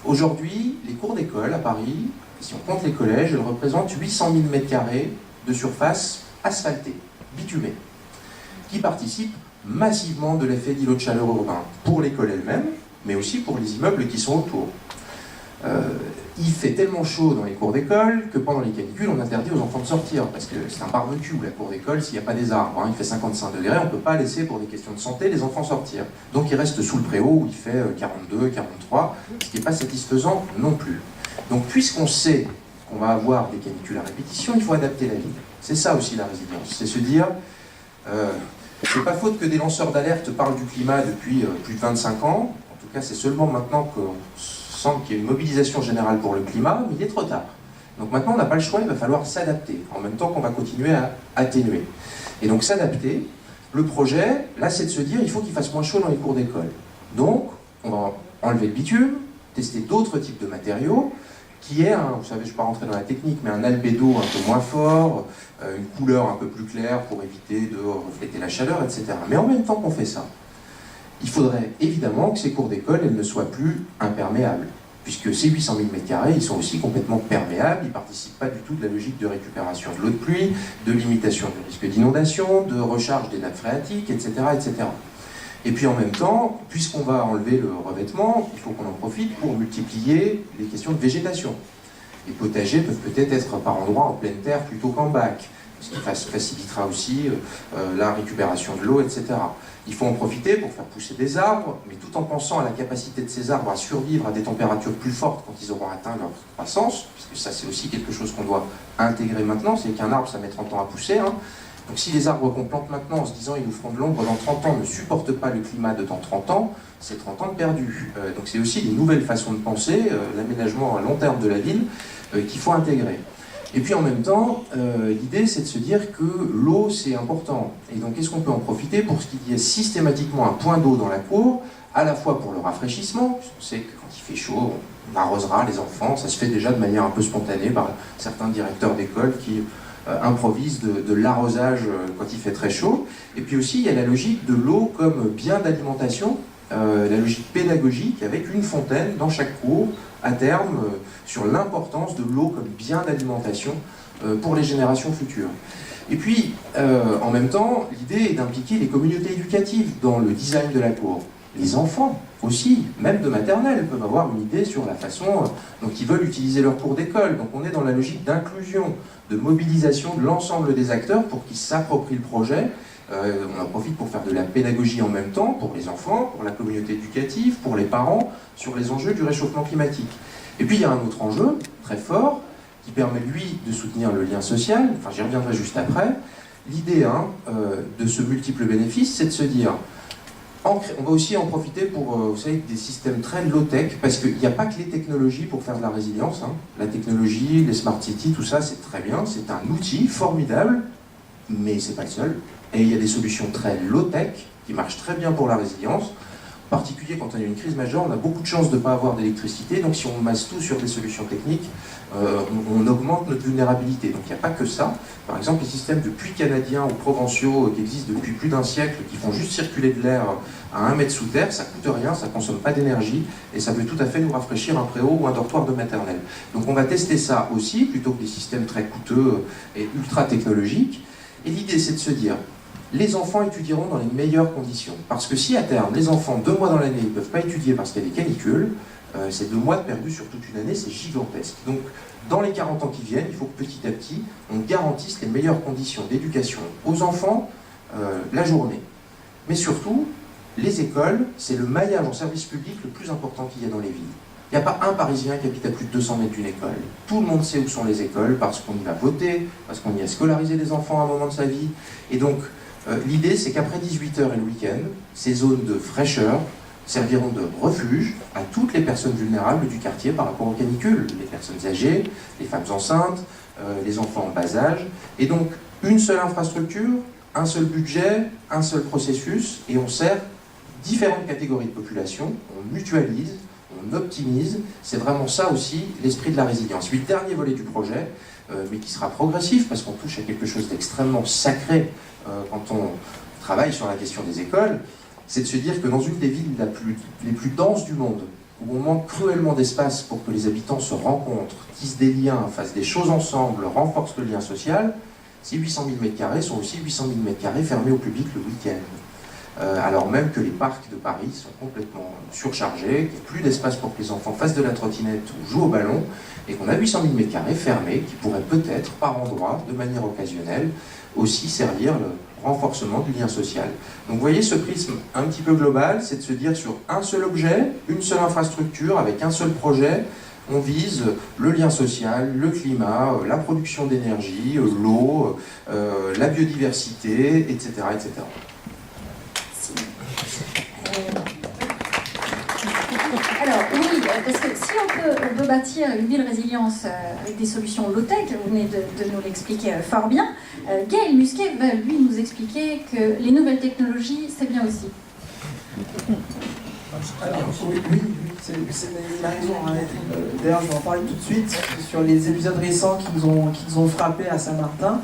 Aujourd'hui, les cours d'école à Paris, si on compte les collèges, elles représentent 800 000 m² de surface asphaltée, bitumée, qui participent massivement de l'effet d'îlot de chaleur urbain, pour l'école elle-même, mais aussi pour les immeubles qui sont autour. Il fait tellement chaud dans les cours d'école que pendant les canicules, on interdit aux enfants de sortir, parce que c'est un barbecue, la cour d'école, s'il n'y a pas des arbres. Il fait 55 degrés, on ne peut pas laisser, pour des questions de santé, les enfants sortir. Donc ils restent sous le préau où il fait 42, 43, ce qui n'est pas satisfaisant non plus. Donc puisqu'on sait qu'on va avoir des canicules à répétition, il faut adapter la ville. C'est ça aussi la résilience, c'est se dire, c'est pas faute que des lanceurs d'alerte parlent du climat depuis plus de 25 ans, en tout cas c'est seulement maintenant qu'on sent qu'il y a une mobilisation générale pour le climat, mais il est trop tard. Donc maintenant on n'a pas le choix, il va falloir s'adapter, en même temps qu'on va continuer à atténuer. Et donc s'adapter, le projet, là c'est de se dire, il faut qu'il fasse moins chaud dans les cours d'école. Donc on va enlever le bitume, tester d'autres types de matériaux, qui est, vous savez, je ne vais pas rentrer dans la technique, mais un albédo un peu moins fort, une couleur un peu plus claire pour éviter de refléter la chaleur, etc. Mais en même temps qu'on fait ça, il faudrait évidemment que ces cours d'école elles ne soient plus imperméables, puisque ces 800 000 m², ils sont aussi complètement perméables, ils ne participent pas du tout de la logique de récupération de l'eau de pluie, de limitation du risque d'inondation, de recharge des nappes phréatiques, etc., etc. Et puis en même temps, puisqu'on va enlever le revêtement, il faut qu'on en profite pour multiplier les questions de végétation. Les potagers peuvent peut-être être par endroits en pleine terre plutôt qu'en bac, ce qui facilitera aussi la récupération de l'eau, etc. Il faut en profiter pour faire pousser des arbres, mais tout en pensant à la capacité de ces arbres à survivre à des températures plus fortes quand ils auront atteint leur croissance, parce que ça c'est aussi quelque chose qu'on doit intégrer maintenant, c'est qu'un arbre ça met 30 ans à pousser, Donc si les arbres qu'on plante maintenant en se disant ils nous feront de l'ombre dans 30 ans ne supportent pas le climat de dans 30 ans, c'est 30 ans de perdu. Donc c'est aussi des nouvelles façons de penser, l'aménagement à long terme de la ville qu'il faut intégrer. Et puis en même temps, l'idée c'est de se dire que l'eau c'est important. Et donc est-ce qu'on peut en profiter pour qu'il y ait systématiquement un point d'eau dans la cour, à la fois pour le rafraîchissement, puisqu'on sait que quand il fait chaud, on arrosera les enfants, ça se fait déjà de manière un peu spontanée par certains directeurs d'école qui improvise de l'arrosage quand il fait très chaud. Et puis aussi, il y a la logique de l'eau comme bien d'alimentation, la logique pédagogique avec une fontaine dans chaque cour, à terme, sur l'importance de l'eau comme bien d'alimentation pour les générations futures. Et puis, en même temps, l'idée est d'impliquer les communautés éducatives dans le design de la cour. Les enfants aussi, même de maternelle, peuvent avoir une idée sur la façon dont ils veulent utiliser leur cours d'école. Donc on est dans la logique d'inclusion, de mobilisation de l'ensemble des acteurs pour qu'ils s'approprient le projet. On en profite pour faire de la pédagogie en même temps, pour les enfants, pour la communauté éducative, pour les parents, sur les enjeux du réchauffement climatique. Et puis il y a un autre enjeu, très fort, qui permet lui de soutenir le lien social, enfin j'y reviendrai juste après. L'idée de ce multiple bénéfice, c'est de se dire, on va aussi en profiter pour, vous savez, des systèmes très low-tech, parce qu'il n'y a pas que les technologies pour faire de la résilience. La technologie, les smart cities, tout ça, c'est très bien, c'est un outil formidable, mais c'est pas le seul. Et il y a des solutions très low-tech qui marchent très bien pour la résilience. En particulier quand il y a une crise majeure, on a beaucoup de chances de ne pas avoir d'électricité, donc si on masse tout sur des solutions techniques, on augmente notre vulnérabilité. Donc il n'y a pas que ça. Par exemple, les systèmes de puits canadiens ou provinciaux qui existent depuis plus d'un siècle, qui font juste circuler de l'air à 1 mètre sous terre, ça coûte rien, ça ne consomme pas d'énergie, et ça peut tout à fait nous rafraîchir un préau ou un dortoir de maternelle. Donc on va tester ça aussi, plutôt que des systèmes très coûteux et ultra technologiques. Et l'idée, c'est de se dire, les enfants étudieront dans les meilleures conditions. Parce que si à terme, les enfants, 2 mois dans l'année, ne peuvent pas étudier parce qu'il y a des canicules, ces 2 mois perdus sur toute une année, c'est gigantesque. Donc, dans les 40 ans qui viennent, il faut que petit à petit, on garantisse les meilleures conditions d'éducation aux enfants la journée. Mais surtout, les écoles, c'est le maillage en service public le plus important qu'il y a dans les villes. Il n'y a pas un Parisien qui habite à plus de 200 mètres d'une école. Tout le monde sait où sont les écoles, parce qu'on y va voter, parce qu'on y a scolarisé des enfants à un moment de sa vie. Et donc, l'idée, c'est qu'après 18h et le week-end, ces zones de fraîcheur serviront de refuge à toutes les personnes vulnérables du quartier par rapport aux canicules. Les personnes âgées, les femmes enceintes, les enfants en bas âge. Et donc, une seule infrastructure, un seul budget, un seul processus, et on sert différentes catégories de population, on mutualise, on optimise. C'est vraiment ça aussi l'esprit de la résilience. Puis le dernier volet du projet, mais qui sera progressif, parce qu'on touche à quelque chose d'extrêmement sacré quand on travaille sur la question des écoles, c'est de se dire que dans une des villes les plus denses du monde, où on manque cruellement d'espace pour que les habitants se rencontrent, tissent des liens, fassent des choses ensemble, renforcent le lien social, ces 800 000 m² sont aussi 800 000 m² fermés au public le week-end. Alors même que les parcs de Paris sont complètement surchargés, qu'il n'y a plus d'espace pour que les enfants fassent de la trottinette ou jouent au ballon, et qu'on a 800 000 m² fermés qui pourraient peut-être, par endroit, de manière occasionnelle, aussi servir le renforcement du lien social. Donc vous voyez, ce prisme un petit peu global, c'est de se dire sur un seul objet, une seule infrastructure, avec un seul projet, on vise le lien social, le climat, la production d'énergie, l'eau, la biodiversité, etc., etc. Alors oui, parce que si on peut bâtir une ville résilience avec des solutions low-tech, vous venez de nous l'expliquer fort bien, Gaël Musquet va lui nous expliquer que les nouvelles technologies, c'est bien aussi. Alors, oui, il a raison. Hein. D'ailleurs, je vais en parler tout de suite sur les épisodes récents qui nous ont frappés à Saint-Martin,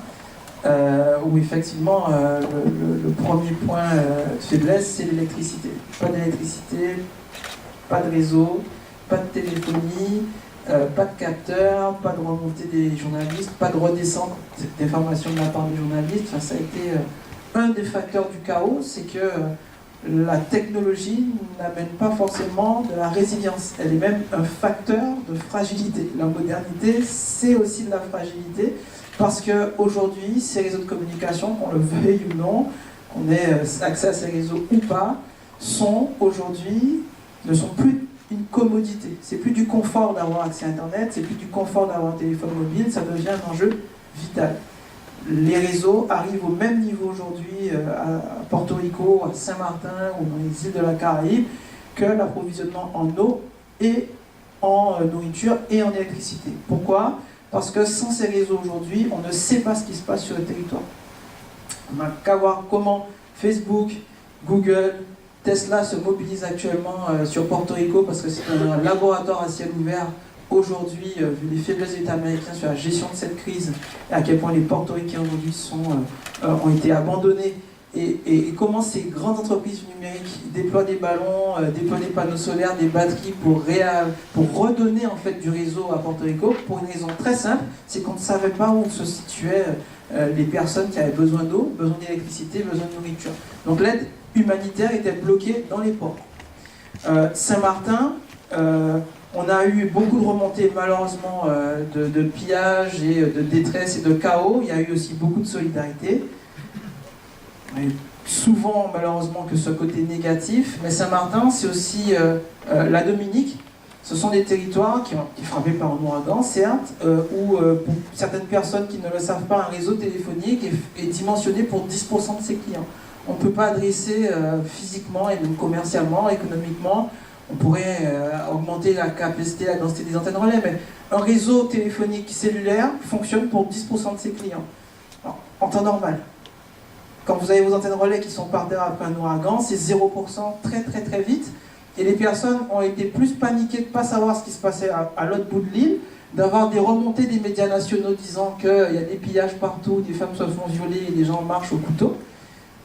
où effectivement, le premier point de faiblesse, c'est l'électricité. Pas d'électricité, pas de réseau, pas de téléphonie, pas de capteurs, pas de remontée des journalistes, pas de redescente d'informations de la part des journalistes. Enfin, ça a été un des facteurs du chaos, c'est que la technologie n'amène pas forcément de la résilience. Elle est même un facteur de fragilité. La modernité, c'est aussi de la fragilité, parce qu'aujourd'hui, ces réseaux de communication, qu'on le veuille ou non, qu'on ait accès à ces réseaux ou pas, ne sont plus une commodité. C'est plus du confort d'avoir accès à Internet, c'est plus du confort d'avoir un téléphone mobile, ça devient un enjeu vital. Les réseaux arrivent au même niveau aujourd'hui à Porto Rico, à Saint-Martin ou dans les îles de la Caraïbe que l'approvisionnement en eau et en nourriture et en électricité. Pourquoi ? Parce que sans ces réseaux aujourd'hui, on ne sait pas ce qui se passe sur le territoire. On n'a qu'à voir comment Facebook, Google, Tesla se mobilise actuellement sur Porto Rico parce que c'est un laboratoire à ciel ouvert aujourd'hui, vu les faiblesses de l'État américain sur la gestion de cette crise, et à quel point les portoricains aujourd'hui ont été abandonnés, et comment ces grandes entreprises numériques déploient des ballons, déploient des panneaux solaires, des batteries pour redonner en fait du réseau à Porto Rico, pour une raison très simple, c'est qu'on ne savait pas où se situaient les personnes qui avaient besoin d'eau, besoin d'électricité, besoin de nourriture. Donc l'aide humanitaire était bloquée dans les ports. Saint-Martin, on a eu beaucoup de remontées malheureusement de pillage et de détresse et de chaos. Il y a eu aussi beaucoup de solidarité. Et souvent malheureusement que ce côté négatif. Mais Saint-Martin, c'est aussi la Dominique. Ce sont des territoires qui sont frappés par un ouragan, certes, où pour certaines personnes qui ne le savent pas, un réseau téléphonique est dimensionné pour 10% de ses clients. On ne peut pas adresser physiquement et même commercialement, économiquement. On pourrait augmenter la capacité, la densité des antennes relais, mais un réseau téléphonique cellulaire fonctionne pour 10% de ses clients, alors, en temps normal. Quand vous avez vos antennes relais qui sont par terre après un ouragan, c'est 0% très très très vite. Et les personnes ont été plus paniquées de ne pas savoir ce qui se passait à l'autre bout de l'île, d'avoir des remontées des médias nationaux disant qu'il y a des pillages partout, des femmes se font violer et des gens marchent au couteau,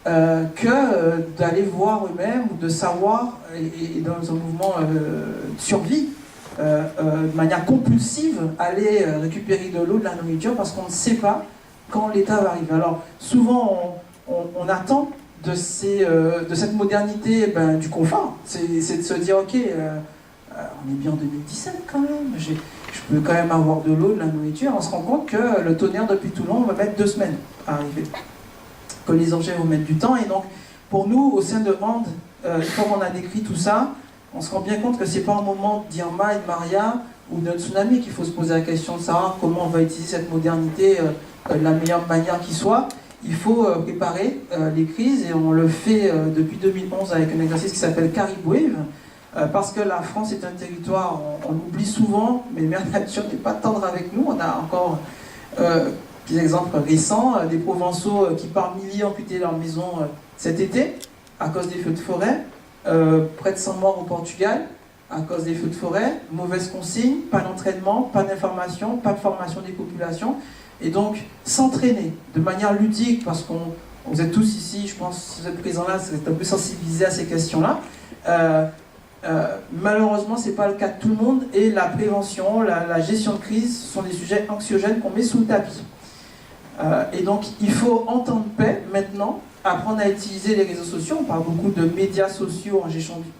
que d'aller voir eux-mêmes ou de savoir, et dans un mouvement de survie, de manière compulsive, aller récupérer de l'eau, de la nourriture, parce qu'on ne sait pas quand l'État va arriver. Alors souvent on attend de cette modernité du confort, c'est de se dire ok, on est bien en 2017 quand même, je peux quand même avoir de l'eau, de la nourriture. On se rend compte que le tonnerre depuis Toulon va mettre 2 semaines à arriver, que les engins vont mettre du temps. Et donc pour nous au sein de Hand, une fois qu'on a décrit tout ça, on se rend bien compte que c'est pas un moment d'Irma et de Maria ou d'un tsunami qu'il faut se poser la question de savoir comment on va utiliser cette modernité de la meilleure manière qui soit. Il faut préparer les crises, et on le fait depuis 2011 avec un exercice qui s'appelle Carib Wave, parce que la France est un territoire, on l'oublie souvent, mais Mère Nature n'est pas tendre avec nous. On a encore des exemples récents, des Provençaux qui par milliers ont quitté leur maison cet été à cause des feux de forêt, près de 100 morts au Portugal à cause des feux de forêt, mauvaise consigne, pas d'entraînement, pas d'information, pas de formation des populations. Et donc, s'entraîner de manière ludique, parce que vous êtes tous ici, je pense, si vous êtes présents là, vous êtes un peu sensibilisés à ces questions-là. Malheureusement, ce n'est pas le cas de tout le monde, et la prévention, la gestion de crise, ce sont des sujets anxiogènes qu'on met sous le tapis. Et donc, il faut en temps de paix, maintenant, apprendre à utiliser les réseaux sociaux. On parle beaucoup de médias sociaux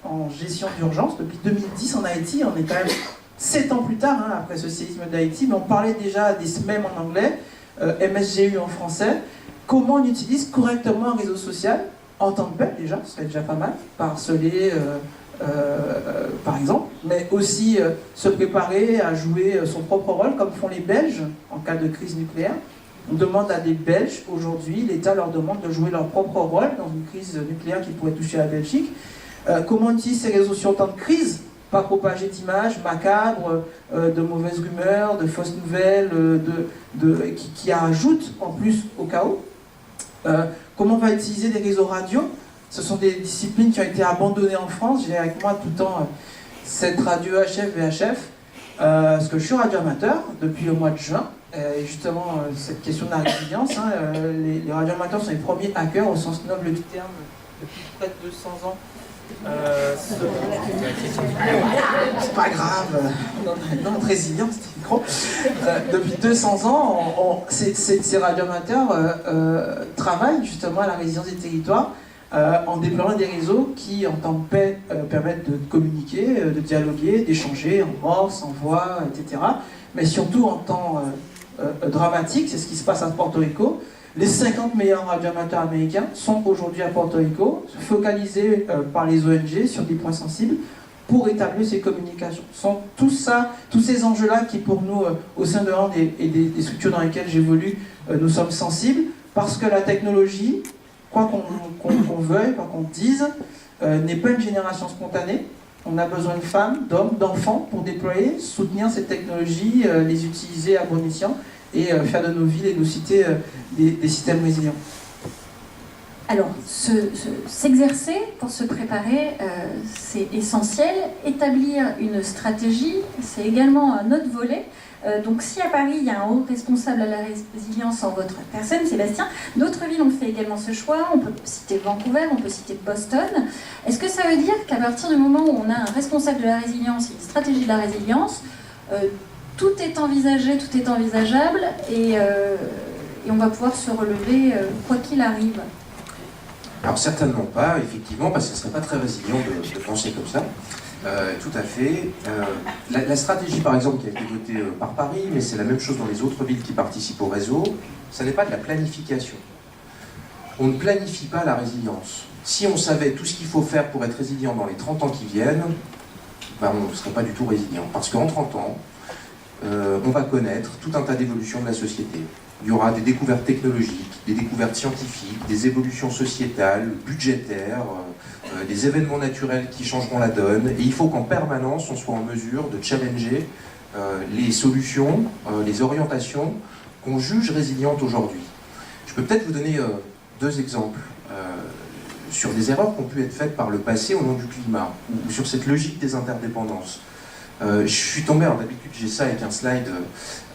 en gestion d'urgence. Depuis 2010 en Haïti, on est quand même 7 ans plus tard, après ce séisme d'Haïti, mais on parlait déjà des SMEM en anglais, MSGU en français. Comment on utilise correctement un réseau social en temps de paix, déjà, ce serait déjà pas mal, pas harceler, par exemple, mais aussi se préparer à jouer son propre rôle, comme font les Belges en cas de crise nucléaire. On demande à des Belges, aujourd'hui, l'État leur demande de jouer leur propre rôle dans une crise nucléaire qui pourrait toucher la Belgique. Comment on utilise ces réseaux sociaux en temps de crise ? Pas propager d'images macabres, de mauvaises rumeurs, de fausses nouvelles, qui ajoutent en plus au chaos. Comment on va utiliser des réseaux radio ? Ce sont des disciplines qui ont été abandonnées en France. J'ai avec moi tout le temps cette radio HF, VHF, parce que je suis radioamateur depuis le mois de juin. Et justement, cette question de la résilience, les radioamateurs sont les premiers hackers au sens noble du terme depuis près de 200 ans. C'est pas grave, non, résilient, c'était le micro. Depuis 200 ans, ces radioamateurs travaillent justement à la résilience des territoires en déployant des réseaux qui, en temps de paix, permettent de communiquer, de dialoguer, d'échanger en morse, en voix, etc. Mais surtout en temps dramatique, c'est ce qui se passe à Porto Rico. Les 50 meilleurs radioamateurs américains sont aujourd'hui à Porto Rico, focalisés par les ONG sur des points sensibles pour établir ces communications. Ce sont tous ces enjeux-là qui, pour nous, au sein de Hand et des structures dans lesquelles j'évolue, nous sommes sensibles, parce que la technologie, quoi qu'on veuille, quoi qu'on dise, n'est pas une génération spontanée. On a besoin de femmes, d'hommes, d'enfants pour déployer, soutenir cette technologie, les utiliser à bon escient, et faire de nos villes et de nos cités des systèmes résilients. Alors, s'exercer pour se préparer, c'est essentiel. Établir une stratégie, c'est également un autre volet. Donc si à Paris, il y a un haut responsable à la résilience en votre personne, Sébastien, d'autres villes ont fait également ce choix. On peut citer Vancouver, on peut citer Boston. Est-ce que ça veut dire qu'à partir du moment où on a un responsable de la résilience et une stratégie de la résilience, tout est envisagé, tout est envisageable et on va pouvoir se relever quoi qu'il arrive? Alors certainement pas, effectivement, parce que ce ne serait pas très résilient de penser comme ça. Tout à fait. La stratégie, par exemple, qui a été votée par Paris, mais c'est la même chose dans les autres villes qui participent au réseau, ça n'est pas de la planification. On ne planifie pas la résilience. Si on savait tout ce qu'il faut faire pour être résilient dans les 30 ans qui viennent, ben on ne serait pas du tout résilient. Parce qu'en 30 ans, on va connaître tout un tas d'évolutions de la société. Il y aura des découvertes technologiques, des découvertes scientifiques, des évolutions sociétales, budgétaires, des événements naturels qui changeront la donne. Et il faut qu'en permanence, on soit en mesure de challenger les solutions, les orientations qu'on juge résilientes aujourd'hui. Je peux peut-être vous donner 2 exemples sur des erreurs qui ont pu être faites par le passé au nom du climat, ou sur cette logique des interdépendances. Je suis tombé, alors d'habitude j'ai ça avec un slide,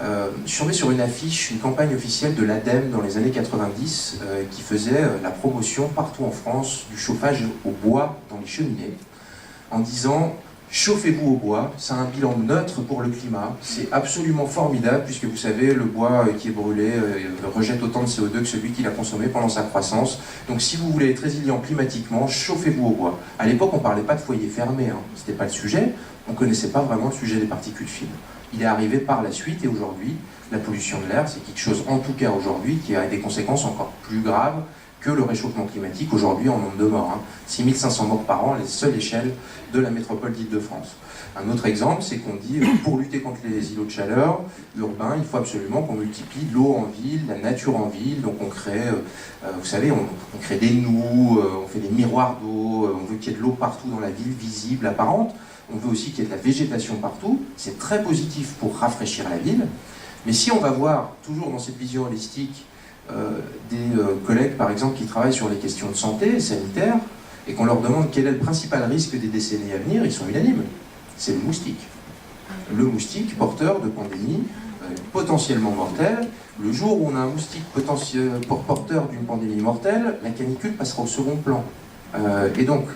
je suis tombé sur une affiche, une campagne officielle de l'ADEME dans les années 90 qui faisait la promotion partout en France du chauffage au bois dans les cheminées, en disant chauffez-vous au bois, c'est un bilan neutre pour le climat, c'est absolument formidable puisque vous savez le bois qui est brûlé rejette autant de CO2 que celui qu'il a consommé pendant sa croissance, donc si vous voulez être résilient climatiquement, chauffez-vous au bois. À l'époque on ne parlait pas de foyer fermé, hein. C'était pas le sujet, on ne connaissait pas vraiment le sujet des particules fines. Il est arrivé par la suite et aujourd'hui, la pollution de l'air, c'est quelque chose, en tout cas aujourd'hui, qui a des conséquences encore plus graves que le réchauffement climatique aujourd'hui en nombre de morts. Hein. 6500 morts par an à la seule échelle de la métropole d'Île-de-France. Un autre exemple, c'est qu'on dit, pour lutter contre les îlots de chaleur urbains, il faut absolument qu'on multiplie l'eau en ville, la nature en ville, donc on crée, vous savez, on crée des noues, on fait des miroirs d'eau, on veut qu'il y ait de l'eau partout dans la ville, visible, apparente. On veut aussi qu'il y ait de la végétation partout, c'est très positif pour rafraîchir la ville, mais si on va voir, toujours dans cette vision holistique, des collègues par exemple qui travaillent sur les questions de santé sanitaire, et qu'on leur demande quel est le principal risque des décennies à venir, ils sont unanimes, c'est le moustique. Le moustique porteur de pandémie potentiellement mortelle. Le jour où on a un moustique porteur d'une pandémie mortelle, la canicule passera au second plan. Et donc,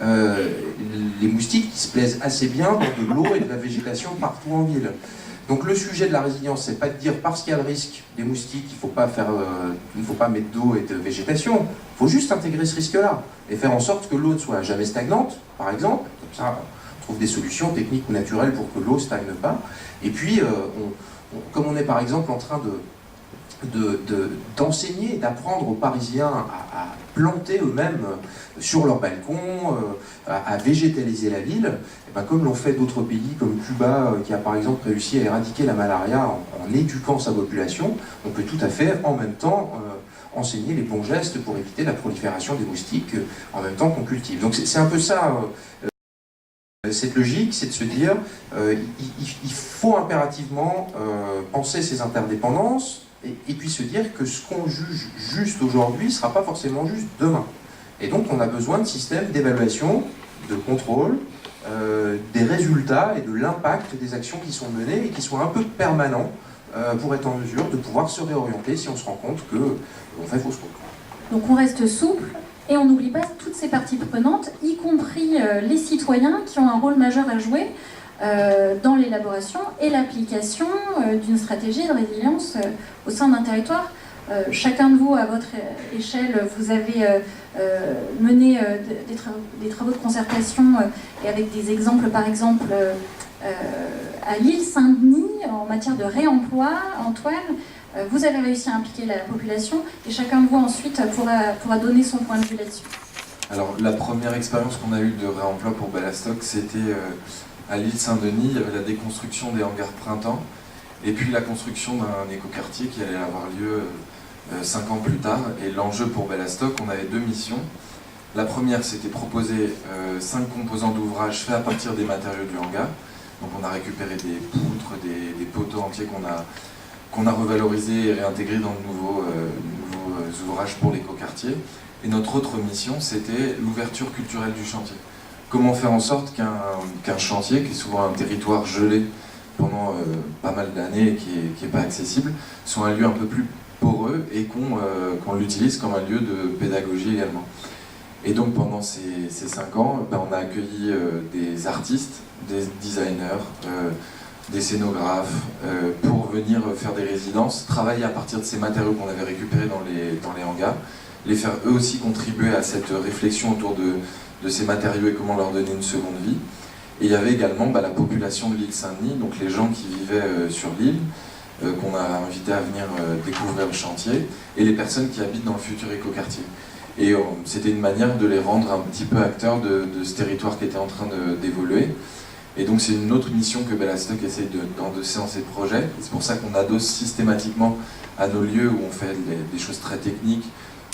les moustiques qui se plaisent assez bien dans de l'eau et de la végétation partout en ville. Donc le sujet de la résilience, c'est pas de dire parce qu'il y a le risque des moustiques, il ne faut pas mettre d'eau et de végétation, il faut juste intégrer ce risque-là et faire en sorte que l'eau ne soit jamais stagnante, par exemple, comme ça on trouve des solutions techniques ou naturelles pour que l'eau ne stagne pas. Et puis, comme on est par exemple en train d'enseigner, d'apprendre aux Parisiens à planter eux-mêmes sur leur balcon, à végétaliser la ville, et ben comme l'ont fait d'autres pays comme Cuba, qui a par exemple réussi à éradiquer la malaria en éduquant sa population, on peut tout à fait en même temps enseigner les bons gestes pour éviter la prolifération des moustiques en même temps qu'on cultive. Donc c'est un peu ça, cette logique, c'est de se dire il faut impérativement penser ces interdépendances, et puis se dire que ce qu'on juge juste aujourd'hui ne sera pas forcément juste demain. Et donc on a besoin de systèmes d'évaluation, de contrôle, des résultats et de l'impact des actions qui sont menées et qui soient un peu permanents pour être en mesure de pouvoir se réorienter si on se rend compte qu'on fait fausse route. Donc on reste souple et on n'oublie pas toutes ces parties prenantes, y compris les citoyens qui ont un rôle majeur à jouer dans l'élaboration et l'application d'une stratégie de résilience au sein d'un territoire. Chacun de vous, à votre échelle, vous avez mené des travaux de concertation et avec des exemples, par exemple, à l'île Saint-Denis, en matière de réemploi. Antoine, vous avez réussi à impliquer la population et chacun de vous ensuite pourra donner son point de vue là-dessus. Alors, la première expérience qu'on a eue de réemploi pour Bellastock, c'était à l'île Saint-Denis. Il y avait la déconstruction des hangars printemps et puis la construction d'un écoquartier qui allait avoir lieu 5 ans plus tard. Et l'enjeu pour Bellastock, on avait 2 missions. La première, c'était proposer 5 composants d'ouvrage faits à partir des matériaux du hangar. Donc on a récupéré des poutres, des poteaux entiers qu'on a revalorisés et réintégrés dans de nouveaux ouvrages pour l'écoquartier. Et notre autre mission, c'était l'ouverture culturelle du chantier. Comment faire en sorte qu'un chantier, qui est souvent un territoire gelé pendant pas mal d'années et qui n'est pas accessible, soit un lieu un peu plus poreux et qu'on l'utilise comme un lieu de pédagogie également. Et donc pendant ces 5 ans, on a accueilli des artistes, des designers, des scénographes, pour venir faire des résidences, travailler à partir de ces matériaux qu'on avait récupérés dans les hangars, les faire eux aussi contribuer à cette réflexion autour de ces matériaux et comment leur donner une seconde vie. Et il y avait également la population de l'île Saint-Denis, donc les gens qui vivaient sur l'île, qu'on a invité à venir découvrir le chantier, et les personnes qui habitent dans le futur écoquartier. Et c'était une manière de les rendre un petit peu acteurs de ce territoire qui était en train d'évoluer. Et donc c'est une autre mission que Bellastock essaye d'endosser dans ses projets. C'est pour ça qu'on adosse systématiquement à nos lieux où on fait des choses très techniques,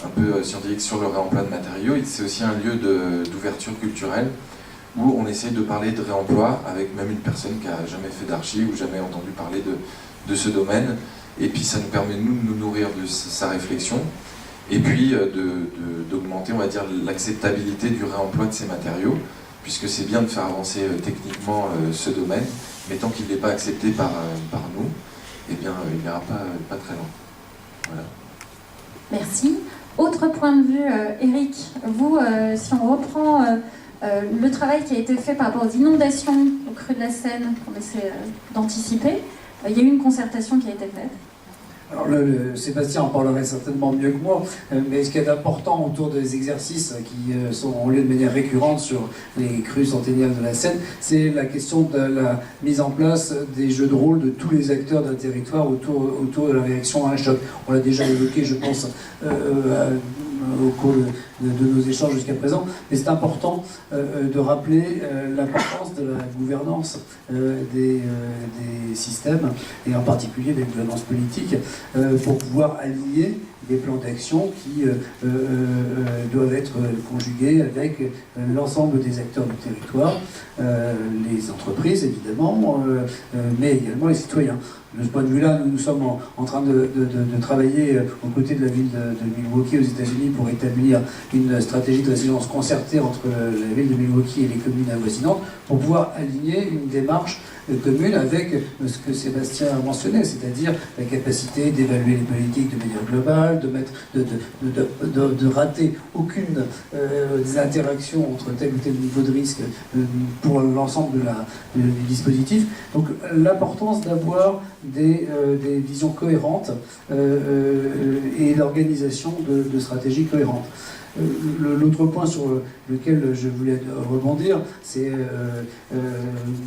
un peu scientifiques sur le réemploi de matériaux. C'est aussi un lieu d'ouverture culturelle où on essaye de parler de réemploi avec même une personne qui n'a jamais fait d'archi ou jamais entendu parler de ce domaine. Et puis ça nous permet, nous, de nous nourrir de sa réflexion. et puis d'augmenter, on va dire, l'acceptabilité du réemploi de ces matériaux, puisque c'est bien de faire avancer techniquement ce domaine, mais tant qu'il n'est pas accepté par nous, eh bien, il n'ira pas très loin. Voilà. Merci. Autre point de vue, Eric, vous, si on reprend le travail qui a été fait par rapport aux inondations au creux de la Seine, qu'on essaie d'anticiper, il y a eu une concertation qui a été faite. Alors Sébastien en parlerait certainement mieux que moi, mais ce qui est important autour des exercices qui ont lieu de manière récurrente sur les crues centenaires de la Seine, c'est la question de la mise en place des jeux de rôle de tous les acteurs d'un territoire autour de la réaction à un choc. On l'a déjà évoqué, je pense, au cours de nos échanges jusqu'à présent, mais c'est important de rappeler l'importance de la gouvernance des systèmes, et en particulier des gouvernances politiques, pour pouvoir aligner des plans d'action qui doivent être conjugués avec l'ensemble des acteurs du territoire, les entreprises évidemment, mais également les citoyens. De ce point de vue-là, nous sommes en train de travailler aux côtés de la ville de Milwaukee aux États-Unis pour établir une stratégie de résilience concertée entre la ville de Milwaukee et les communes avoisinantes pour pouvoir aligner une démarche commune avec ce que Sébastien a mentionné, c'est-à-dire la capacité d'évaluer les politiques de manière globale, de rater aucune des interactions entre tel ou tel niveau de risque pour l'ensemble du dispositif. Donc l'importance d'avoir des visions cohérentes et l'organisation de stratégies cohérentes. L'autre point sur lequel je voulais rebondir, c'est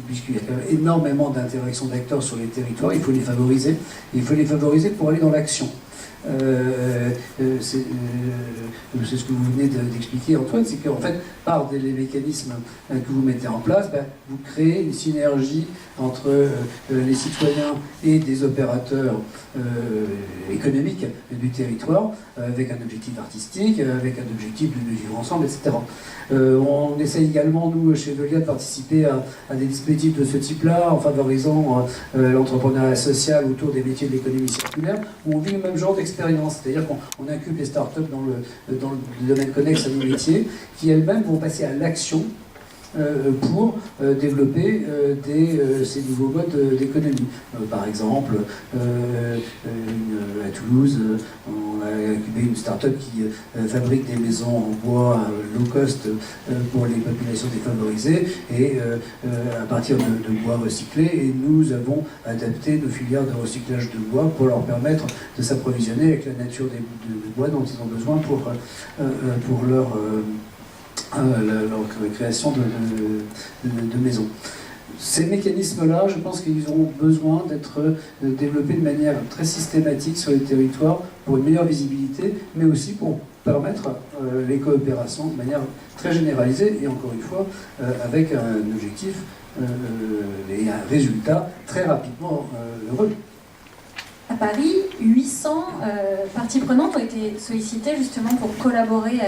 puisqu'il y a quand même énormément d'interactions d'acteurs sur les territoires, il faut les favoriser. Et il faut les favoriser pour aller dans l'action. C'est ce que vous venez d'expliquer, Antoine, c'est qu'en fait, par les mécanismes que vous mettez en place, vous créez une synergie entre les citoyens et des opérateurs économiques du territoire, avec un objectif artistique, avec un objectif de vivre ensemble, etc. On essaie également, nous, chez Veolia, de participer à des dispositifs de ce type-là, en favorisant l'entrepreneuriat social autour des métiers de l'économie circulaire, où on vit le même genre d'expérience. C'est-à-dire qu'on incube les startups dans le domaine connexe à nos métiers, qui elles-mêmes vont passer à l'action pour développer ces nouveaux modes d'économie. Par exemple, à Toulouse, on a incubé une start-up qui fabrique des maisons en bois low cost pour les populations défavorisées et à partir de bois recyclé. Et nous avons adapté nos filières de recyclage de bois pour leur permettre de s'approvisionner avec la nature des bois dont ils ont besoin pour leur création de maisons. Ces mécanismes-là, je pense qu'ils auront besoin d'être développés de manière très systématique sur les territoires pour une meilleure visibilité, mais aussi pour permettre les coopérations de manière très généralisée et encore une fois avec un objectif et un résultat très rapidement heureux. À Paris, 800 parties prenantes ont été sollicitées justement pour collaborer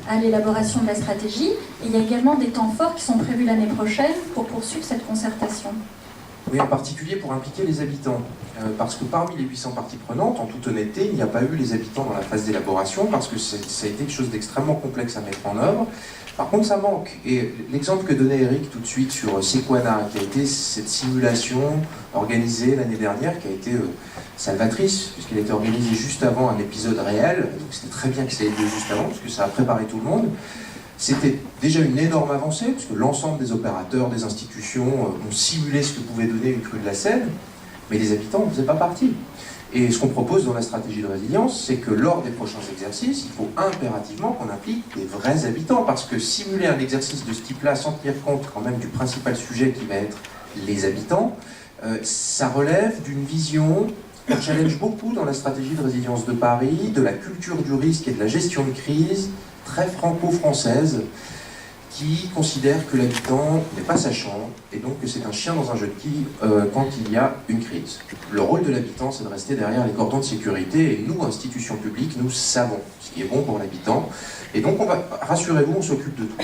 à l'élaboration de la stratégie. Et il y a également des temps forts qui sont prévus l'année prochaine pour poursuivre cette concertation. Oui, en particulier pour impliquer les habitants. Parce que parmi les 800 parties prenantes, en toute honnêteté, il n'y a pas eu les habitants dans la phase d'élaboration parce que ça a été quelque chose d'extrêmement complexe à mettre en œuvre. Par contre, ça manque. Et l'exemple que donnait Eric tout de suite sur Sequana, qui a été cette simulation organisée l'année dernière, qui a été salvatrice, puisqu'elle a été organisée juste avant un épisode réel. Donc c'était très bien que ça ait lieu juste avant, parce que ça a préparé tout le monde. C'était déjà une énorme avancée, puisque l'ensemble des opérateurs, des institutions ont simulé ce que pouvait donner une crue de la Seine, mais les habitants ne faisaient pas partie. Et ce qu'on propose dans la stratégie de résilience, c'est que lors des prochains exercices, il faut impérativement qu'on implique des vrais habitants, parce que simuler un exercice de ce type-là sans tenir compte quand même du principal sujet qui va être les habitants, ça relève d'une vision qu'on challenge beaucoup dans la stratégie de résilience de Paris, de la culture du risque et de la gestion de crise, très franco-française, qui considère que l'habitant n'est pas sachant et donc que c'est un chien dans un jeu de quilles quand il y a une crise. Le rôle de l'habitant, c'est de rester derrière les cordons de sécurité et nous, institutions publiques, nous savons ce qui est bon pour l'habitant. Et donc, rassurez-vous, on s'occupe de tout.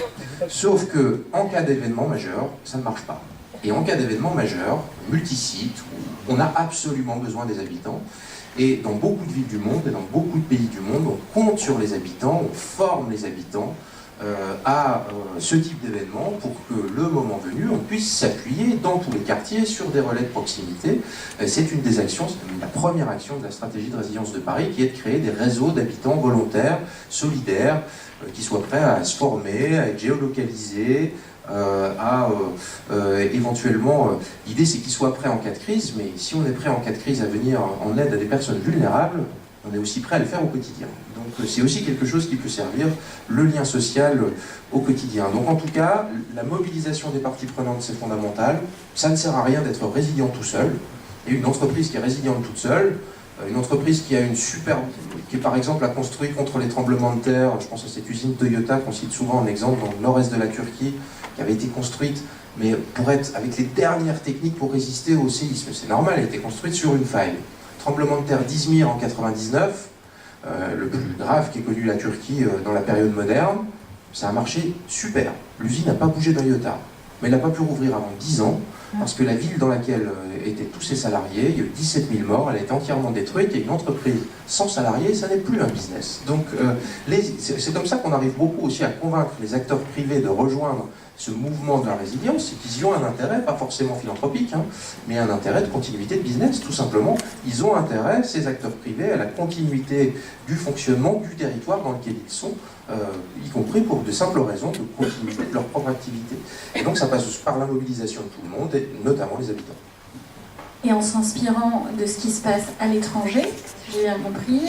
Sauf que, en cas d'événement majeur, ça ne marche pas. et en cas d'événement majeur, multisite, où on a absolument besoin des habitants. Et dans beaucoup de villes du monde et dans beaucoup de pays du monde, on compte sur les habitants, on forme les habitants à ce type d'événement pour que le moment venu, on puisse s'appuyer dans tous les quartiers sur des relais de proximité. C'est une des actions, c'est la première action de la stratégie de résilience de Paris, qui est de créer des réseaux d'habitants volontaires, solidaires, qui soient prêts à se former, à être géolocalisés, éventuellement, l'idée c'est qu'ils soient prêts en cas de crise, mais si on est prêt en cas de crise à venir en aide à des personnes vulnérables, on est aussi prêt à le faire au quotidien. Donc c'est aussi quelque chose qui peut servir le lien social au quotidien. Donc en tout cas, la mobilisation des parties prenantes, c'est fondamental. Ça ne sert à rien d'être résilient tout seul. Et une entreprise qui est résiliente toute seule, une entreprise qui a une super, qui par exemple a construit contre les tremblements de terre, je pense à cette usine Toyota qu'on cite souvent en exemple dans le nord-est de la Turquie, qui avait été construite, mais pour être avec les dernières techniques pour résister au séisme. C'est normal, elle a été construite sur une faille. Tremblement de terre d'Izmir en 99, le plus grave qu'ait connu la Turquie dans la période moderne, ça a marché super. L'usine n'a pas bougé d'un iota, mais elle n'a pas pu rouvrir avant 10 ans, parce que la ville dans laquelle étaient tous ses salariés, il y a eu 17 000 morts, elle a été entièrement détruite, et une entreprise sans salariés, ça n'est plus un business. Donc c'est comme ça qu'on arrive beaucoup aussi à convaincre les acteurs privés de rejoindre ce mouvement de la résilience, c'est qu'ils y ont un intérêt, pas forcément philanthropique, hein, mais un intérêt de continuité de business, tout simplement. Ils ont intérêt, ces acteurs privés, à la continuité du fonctionnement du territoire dans lequel ils sont, y compris pour de simples raisons de continuité de leur propre activité. Et donc ça passe par la mobilisation de tout le monde, et notamment les habitants. Et en s'inspirant de ce qui se passe à l'étranger, si j'ai bien compris,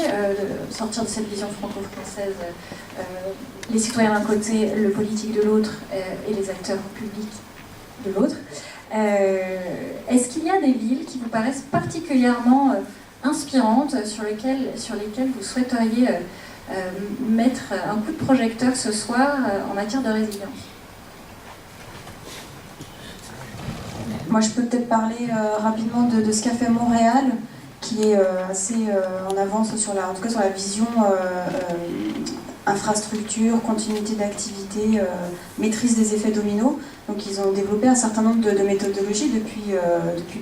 sortir de cette vision franco-française, les citoyens d'un côté, le politique de l'autre et les acteurs publics de l'autre. Est-ce qu'il y a des villes qui vous paraissent particulièrement inspirantes, sur lesquelles vous souhaiteriez mettre un coup de projecteur ce soir en matière de résilience ? Moi, je peux peut-être parler rapidement de ce qu'a fait Montréal, qui est assez en avance en tout cas sur la vision infrastructure, continuité d'activité, maîtrise des effets dominos. Donc ils ont développé un certain nombre de méthodologies depuis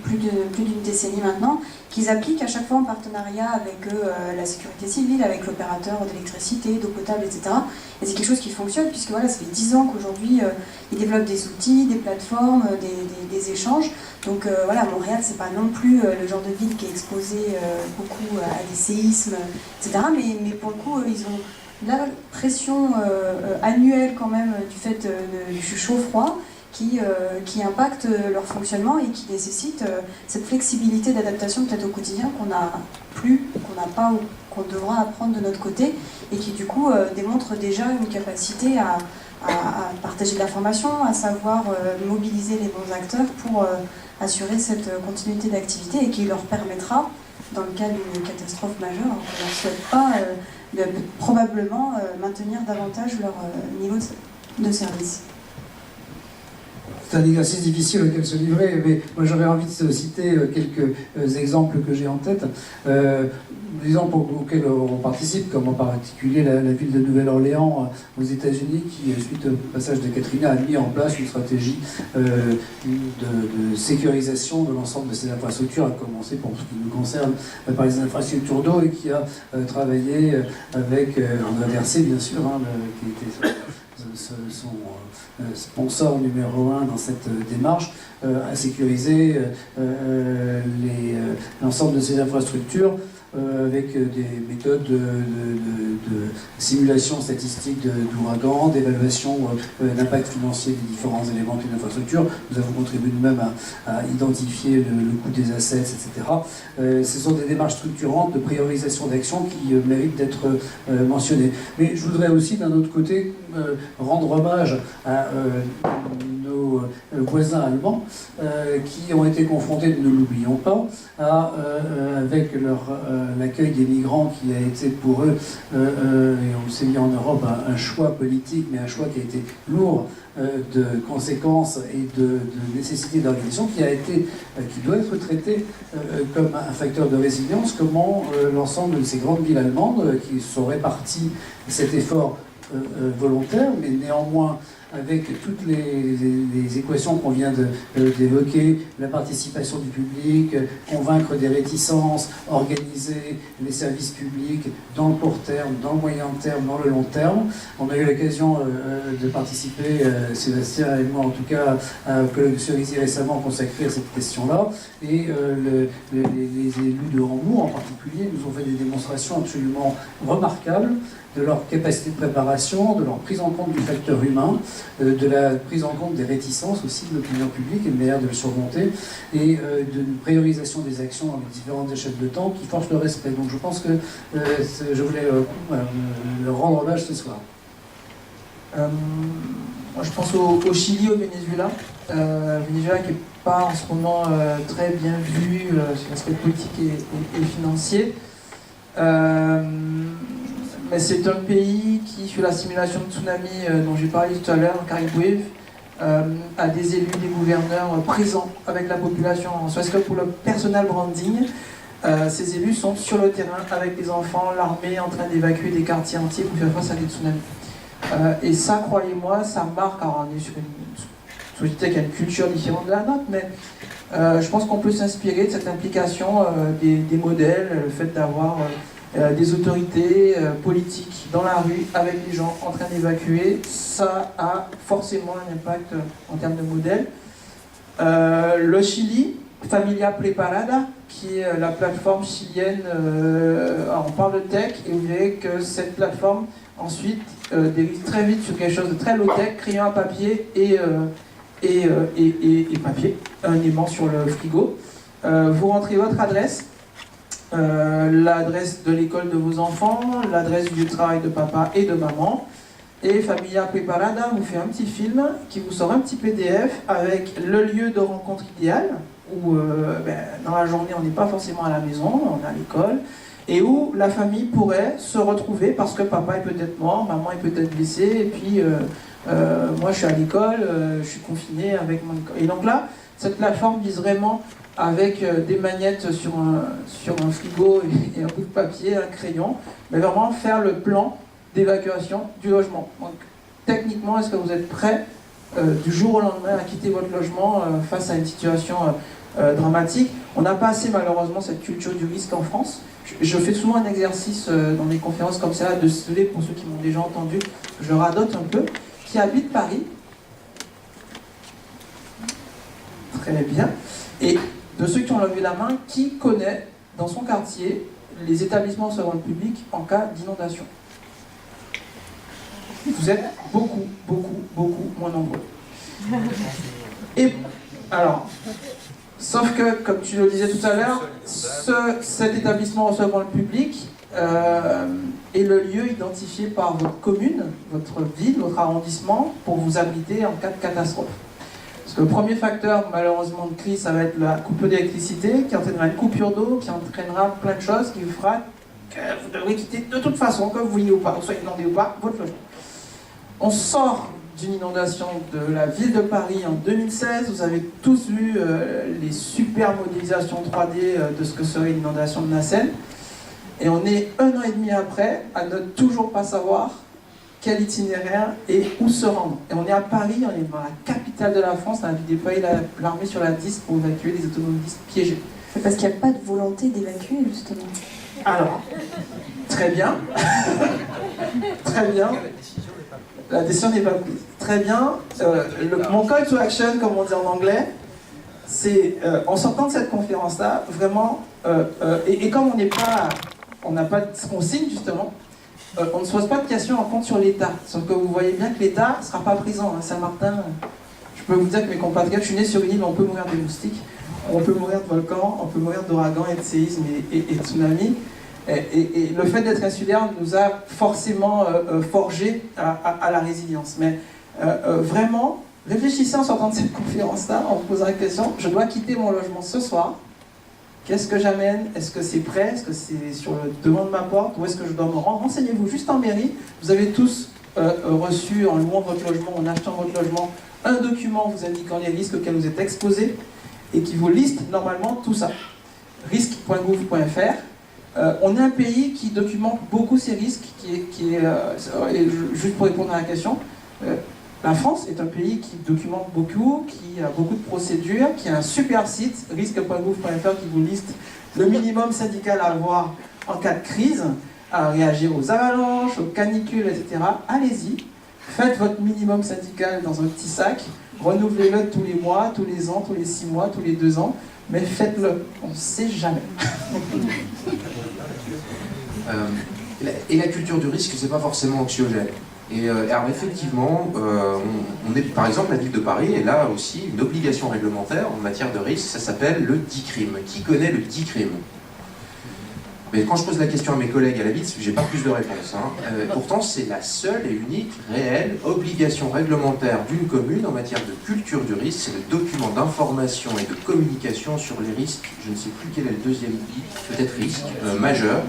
plus d'une décennie maintenant, qu'ils appliquent à chaque fois en partenariat avec la sécurité civile, avec l'opérateur d'électricité, d'eau potable, etc. Et c'est quelque chose qui fonctionne, puisque voilà, ça fait 10 ans qu'aujourd'hui ils développent des outils, des plateformes, des échanges. Donc voilà, Montréal, c'est pas non plus le genre de ville qui est exposé beaucoup à des séismes, etc. Mais pour le coup, ils ont la pression annuelle quand même du fait du chaud-froid qui impacte leur fonctionnement et qui nécessite cette flexibilité d'adaptation peut-être au quotidien qu'on n'a plus, qu'on n'a pas ou qu'on devra apprendre de notre côté et qui du coup démontre déjà une capacité à partager de l'information, à savoir mobiliser les bons acteurs pour assurer cette continuité d'activité et qui leur permettra, dans le cas d'une catastrophe majeure, qu'on ne leur souhaite pas, de probablement maintenir davantage leur niveau de service. C'est un exercice difficile auquel se livrer, mais moi j'aurais envie de citer quelques exemples que j'ai en tête. Des exemples auxquels on participe, comme en particulier la ville de Nouvelle-Orléans aux États-Unis, qui, suite au passage de Katrina, a mis en place une stratégie de sécurisation de l'ensemble de ses infrastructures, à commencer pour ce qui nous concerne par les infrastructures d'eau, et qui a travaillé avec André Dercé, bien sûr, qui était son sponsor numéro 1 dans cette démarche, à sécuriser l'ensemble de ces infrastructures avec des méthodes de simulation statistique d'ouragan, d'évaluation d'impact financier des différents éléments d'une infrastructure. Nous avons contribué nous-mêmes à identifier le coût des assets, etc. Ce sont des démarches structurantes de priorisation d'actions qui méritent d'être mentionnées. Mais je voudrais aussi, d'un autre côté, rendre hommage à nos voisins allemands qui ont été confrontés, ne l'oublions pas, avec l'accueil des migrants qui a été pour eux, et on le sait bien en Europe, un choix politique, mais un choix qui a été lourd de conséquences et de nécessité d'organisation, qui doit être traité comme un facteur de résilience. Comment l'ensemble de ces grandes villes allemandes qui sont réparties cet effort volontaire, mais néanmoins avec toutes les équations qu'on vient d'évoquer, la participation du public, convaincre des réticences, organiser les services publics dans le court terme, dans le moyen terme, dans le long terme. On a eu l'occasion de participer, Sébastien et moi en tout cas, à un colloque Cerisy récemment consacré à cette question-là. Et les élus de Hambourg en particulier nous ont fait des démonstrations absolument remarquables de leur capacité de préparation, de leur prise en compte du facteur humain, de la prise en compte des réticences aussi de l'opinion publique et de manière de le surmonter, et d'une priorisation des actions dans les différentes échelles de temps qui force le respect. Donc je pense que je voulais le rendre hommage ce soir. Moi, je pense au Chili, au Venezuela. Venezuela qui n'est pas en ce moment très bien vu sur l'aspect politique et financier. Mais c'est un pays qui, sur la simulation de tsunami dont j'ai parlé tout à l'heure, Caraïbes, a des élus, des gouverneurs présents avec la population. Parce que pour le personal branding, ces élus sont sur le terrain avec des enfants, l'armée en train d'évacuer des quartiers entiers pour faire face à des tsunamis. Et ça, croyez-moi, ça marque. Alors on est sur une société qui a une culture différente de la nôtre, mais je pense qu'on peut s'inspirer de cette implication des modèles, le fait d'avoir des autorités politiques dans la rue avec les gens en train d'évacuer, ça a forcément un impact en termes de modèle. Le Chili, Familia Preparada, qui est la plateforme chilienne, on parle de tech, et vous verrez que cette plateforme ensuite dérive très vite sur quelque chose de très low-tech, crayon à papier et papier, un aimant sur le frigo. Vous rentrez votre adresse, l'adresse de l'école de vos enfants, l'adresse du travail de papa et de maman, et Familia Preparada vous fait un petit film qui vous sort un petit PDF avec le lieu de rencontre idéal, où dans la journée on n'est pas forcément à la maison, on est à l'école, et où la famille pourrait se retrouver parce que papa est peut-être mort, maman est peut-être blessée, et puis moi je suis à l'école, je suis confiné avec mon école. Et donc là, cette plateforme vise vraiment avec des magnettes sur un frigo et un bout de papier, un crayon, mais vraiment faire le plan d'évacuation du logement. Donc techniquement, est-ce que vous êtes prêt du jour au lendemain à quitter votre logement face à une situation dramatique? On n'a pas assez malheureusement cette culture du risque en France. Je fais souvent un exercice dans des conférences comme ça, de désolé pour ceux qui m'ont déjà entendu, je radote un peu, qui habite Paris. Très bien. Et de ceux qui ont levé la main, qui connaît dans son quartier les établissements de secours public en cas d'inondation? Vous êtes beaucoup moins nombreux. Et alors, sauf que, comme tu le disais tout à l'heure, cet établissement recevant le public est le lieu identifié par votre commune, votre ville, votre arrondissement, pour vous abriter en cas de catastrophe. Parce que le premier facteur, malheureusement, de crise, ça va être la coupure d'électricité, qui entraînera une coupure d'eau, qui entraînera plein de choses, qui vous fera que vous devrez quitter de toute façon, que vous vouliez ou pas, vous soyez inondé ou pas, votre logement. On sort d'une inondation de la ville de Paris en 2016. Vous avez tous vu les super modélisations 3D de ce que serait l'inondation de Nassel. Et on est 1 an et demi après à ne toujours pas savoir quel itinéraire et où se rendre. Et on est à Paris, on est dans la capitale de la France, on a dû déployer l'armée sur la 10 pour évacuer les automobilistes piégés. C'est parce qu'il n'y a pas de volonté d'évacuer, justement. Alors, très bien. Très bien. La décision n'est pas prise. Très bien. Mon call to action, comme on dit en anglais, c'est en sortant de cette conférence-là, vraiment, et comme on n'a pas de consigne justement, on ne se pose pas de questions en compte sur l'État. Sauf que vous voyez bien que l'État ne sera pas présent. Saint-Martin, je peux vous dire que mes compatriotes, je suis né sur une île où on peut mourir de moustiques, on peut mourir de volcans, on peut mourir d'ouragans et de séismes et de tsunamis. Et le fait d'être insulaire nous a forcément forgé à la résilience. Mais vraiment, réfléchissez en sortant de cette conférence-là, en vous posant la question, je dois quitter mon logement ce soir. Qu'est-ce que j'amène? Est-ce que c'est prêt? Est-ce que c'est sur le devant de ma porte? Où est-ce que je dois me rendre? Renseignez-vous juste en mairie. Vous avez tous reçu, en louant votre logement, en achetant votre logement, un document vous indiquant les risques auxquels vous êtes exposés et qui vous liste normalement tout ça. risque.gouv.fr. On est un pays qui documente beaucoup ces risques, juste pour répondre à la question, La France est un pays qui documente beaucoup, qui a beaucoup de procédures, qui a un super site, risque.gouv.fr, qui vous liste le minimum syndical à avoir en cas de crise, à réagir aux avalanches, aux canicules, etc. Allez-y, faites votre minimum syndical dans un petit sac, renouvelez-le tous les mois, tous les ans, tous les 6 mois, tous les 2 ans, mais faites-le, on ne sait jamais. Et la culture du risque, c'est pas forcément anxiogène. Et alors effectivement, on est, par exemple, la ville de Paris, et là aussi une obligation réglementaire en matière de risque, ça s'appelle le DICRIM. Qui connaît le DICRIM? Mais quand je pose la question à mes collègues à la ville, j'ai pas plus de réponses. Pourtant, c'est la seule et unique réelle obligation réglementaire d'une commune en matière de culture du risque. C'est le document d'information et de communication sur les risques. Je ne sais plus quel est le deuxième I, peut-être risque majeur.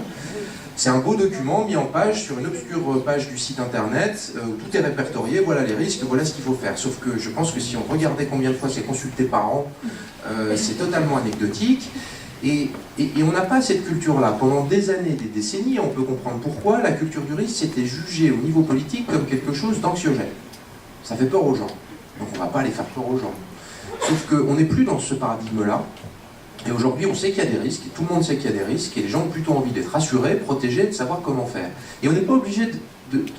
C'est un beau document mis en page sur une obscure page du site internet où tout est répertorié, voilà les risques, voilà ce qu'il faut faire. Sauf que je pense que si on regardait combien de fois c'est consulté par an, c'est totalement anecdotique. Et on n'a pas cette culture-là. Pendant des années, des décennies, on peut comprendre pourquoi la culture du risque s'était jugée au niveau politique comme quelque chose d'anxiogène. Ça fait peur aux gens. Donc on ne va pas aller faire peur aux gens. Sauf qu'on n'est plus dans ce paradigme-là. Et aujourd'hui, on sait qu'il y a des risques, tout le monde sait qu'il y a des risques, et les gens ont plutôt envie d'être rassurés, protégés, de savoir comment faire. Et on n'est pas obligé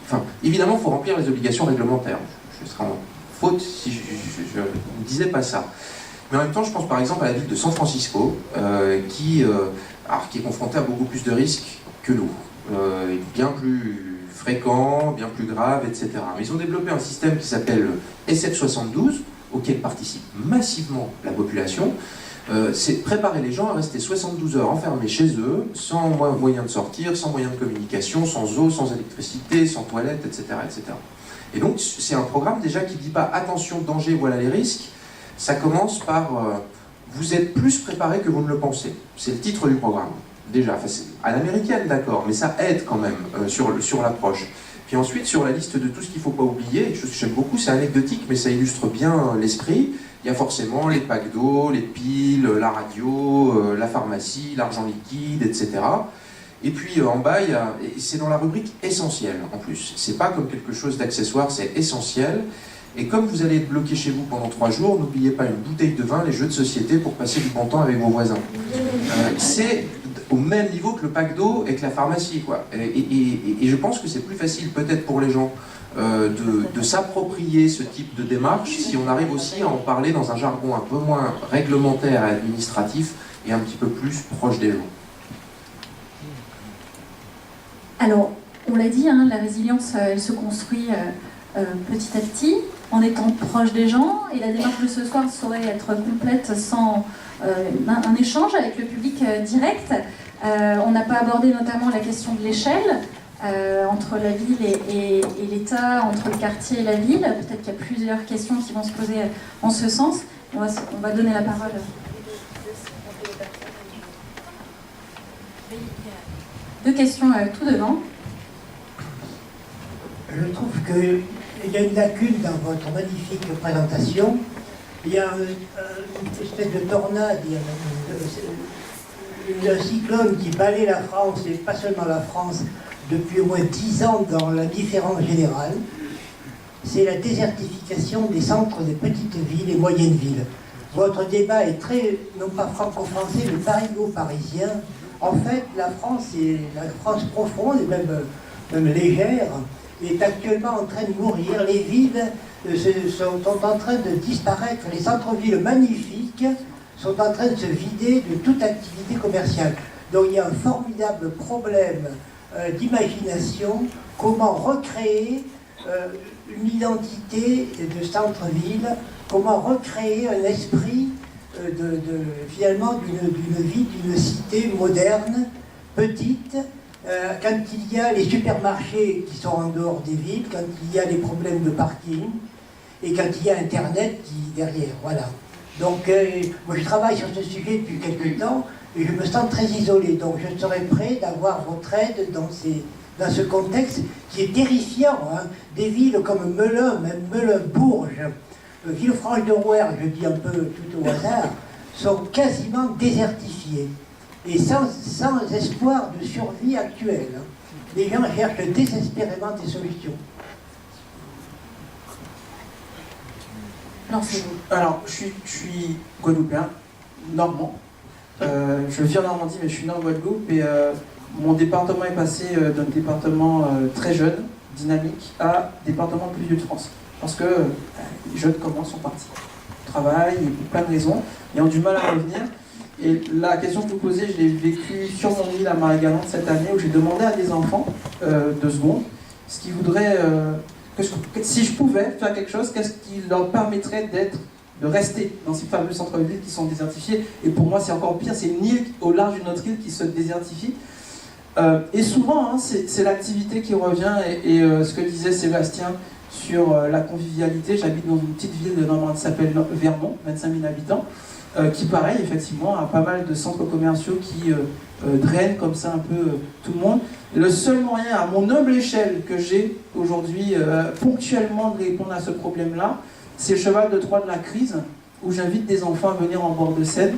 Enfin, évidemment, il faut remplir les obligations réglementaires. Je serais en faute si je ne disais pas ça. Mais en même temps, je pense par exemple à la ville de San Francisco, qui est confrontée à beaucoup plus de risques que nous. Bien plus fréquents, bien plus graves, etc. Mais ils ont développé un système qui s'appelle SF72, auquel participe massivement la population. C'est préparer les gens à rester 72 heures enfermés chez eux, sans moyen de sortir, sans moyen de communication, sans eau, sans électricité, sans toilette, etc. etc. Et donc c'est un programme déjà qui ne dit pas attention, danger, voilà les risques. Ça commence par vous êtes plus préparés que vous ne le pensez. C'est le titre du programme. Déjà, enfin, à l'américaine, d'accord, mais ça aide quand même sur l'approche. Puis ensuite, sur la liste de tout ce qu'il ne faut pas oublier, quelque chose que j'aime beaucoup, c'est anecdotique, mais ça illustre bien l'esprit. Il y a forcément les packs d'eau, les piles, la radio, la pharmacie, l'argent liquide, etc. Et puis en bas, c'est dans la rubrique essentiel en plus. C'est pas comme quelque chose d'accessoire, c'est essentiel. Et comme vous allez être bloqué chez vous pendant 3 jours, n'oubliez pas une bouteille de vin, les jeux de société pour passer du bon temps avec vos voisins. C'est au même niveau que le pack d'eau et que la pharmacie, quoi. Et je pense que c'est plus facile peut-être pour les gens de s'approprier ce type de démarche si on arrive aussi à en parler dans un jargon un peu moins réglementaire et administratif et un petit peu plus proche des gens. Alors, on l'a dit, hein, la résilience, elle se construit petit à petit, en étant proche des gens, et la démarche de ce soir saurait être complète sans un échange avec le public direct. On n'a pas abordé notamment la question de l'échelle, entre la ville et l'État, entre le quartier et la ville. Peut-être qu'il y a plusieurs questions qui vont se poser en ce sens. On va donner la parole. Deux questions tout devant. Je trouve qu'il y a une lacune dans votre magnifique présentation. Il y a une espèce de tornade, il y a un cyclone qui balaye la France, et pas seulement la France, depuis au moins 10 ans dans l'indifférence générale. C'est la désertification des centres des petites villes et moyennes villes. Votre débat est très, non pas franco-français, mais parigo-parisien. En fait, la France profonde et même légère est actuellement en train de mourir. Les villes sont en train de disparaître. Les centres-villes magnifiques sont en train de se vider de toute activité commerciale. Donc il y a un formidable problème d'imagination. Comment recréer une identité de centre-ville, comment recréer un esprit finalement d'une vie, d'une cité moderne, petite, quand il y a les supermarchés qui sont en dehors des villes, quand il y a des problèmes de parking, et quand il y a Internet qui derrière, voilà. Donc, moi je travaille sur ce sujet depuis quelques temps, et je me sens très isolé, donc je serais prêt d'avoir votre aide dans ce contexte qui est terrifiant, hein. Des villes comme Melun, même Melun-Bourges, Villefranche-de-Rouergue, je dis un peu tout au hasard, sont quasiment désertifiées et sans espoir de survie actuelle. Les gens cherchent désespérément des solutions. lancez-vous? Alors, je suis guadeloupéen, normand. Je vis en Normandie, mais je suis né en Guadeloupe. Et mon département est passé d'un département très jeune, dynamique, à département plus vieux de France. Parce que les jeunes comme moi sont partis. Travail, et pour plein de raisons, et ont du mal à revenir. Et la question que vous posez, je l'ai vécue sur mon île à Marie-Galante cette année, où j'ai demandé à des enfants, 2 secondes, ce qu'ils voudraient, si je pouvais faire quelque chose, qu'est-ce qui leur permettrait de rester dans ces fameux centres-villes qui sont désertifiés. Et pour moi, c'est encore pire, c'est une île au large d'une autre île qui se désertifie. Et souvent, hein, c'est l'activité qui revient, et ce que disait Sébastien sur la convivialité. J'habite dans une petite ville de Normandie qui s'appelle Vermont, 25 000 habitants, qui, pareil, effectivement, a pas mal de centres commerciaux qui drainent comme ça un peu tout le monde. Le seul moyen, à mon humble échelle, que j'ai aujourd'hui ponctuellement de répondre à ce problème-là, c'est le cheval de Troie de la crise, où j'invite des enfants à venir en bord de Seine,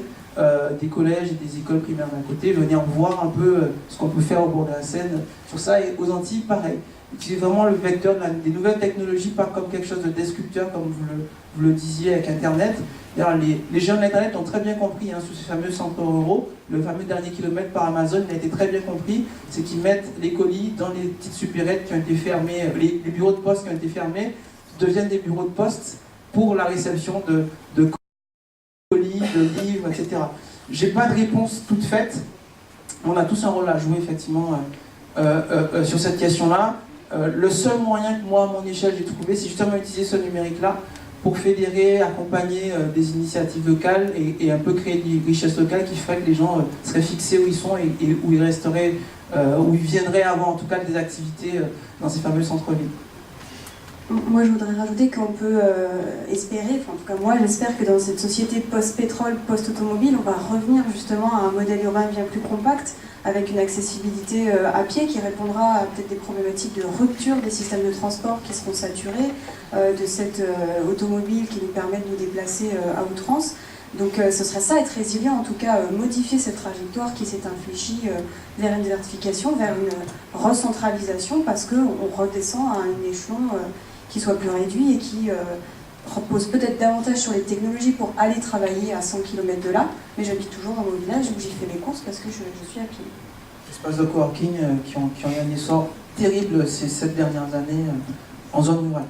des collèges et des écoles primaires d'un côté, venir voir un peu ce qu'on peut faire au bord de la Seine sur ça. Et aux Antilles, pareil. Utiliser vraiment le vecteur des nouvelles technologies, pas comme quelque chose de destructeur, comme vous le disiez avec Internet. Les gens de l'Internet ont très bien compris, hein, sous ces fameux centres ruraux, le fameux dernier kilomètre par Amazon, il a été très bien compris, c'est qu'ils mettent les colis dans les petites supérettes qui ont été fermées, les bureaux de poste qui ont été fermés, deviennent des bureaux de poste pour la réception de colis, de livres, etc. J'ai pas de réponse toute faite. On a tous un rôle à jouer, effectivement, sur cette question-là. Le seul moyen que moi, à mon échelle, j'ai trouvé, c'est justement utiliser ce numérique-là pour fédérer, accompagner des initiatives locales et un peu créer des richesses locales qui feraient que les gens seraient fixés où ils sont et où ils resteraient, où ils viendraient avoir en tout cas des activités dans ces fameux centres-villes. Moi, je voudrais rajouter qu'on peut espérer, enfin, en tout cas moi j'espère que dans cette société post-pétrole, post-automobile, on va revenir justement à un modèle urbain bien plus compact, avec une accessibilité à pied qui répondra à peut-être des problématiques de rupture des systèmes de transport qui seront saturés, de cette automobile qui nous permet de nous déplacer à outrance. Donc ce serait ça, être résilient, en tout cas modifier cette trajectoire qui s'est infléchie vers une désertification, vers une recentralisation, parce qu'on redescend à un échelon qui soit plus réduit et qui repose peut-être davantage sur les technologies pour aller travailler à 100 km de là, mais j'habite toujours dans mon village où j'y fais mes courses parce que je suis à pied. Les espaces de coworking qui ont eu un essor terrible ces 7 dernières années en zone rurale.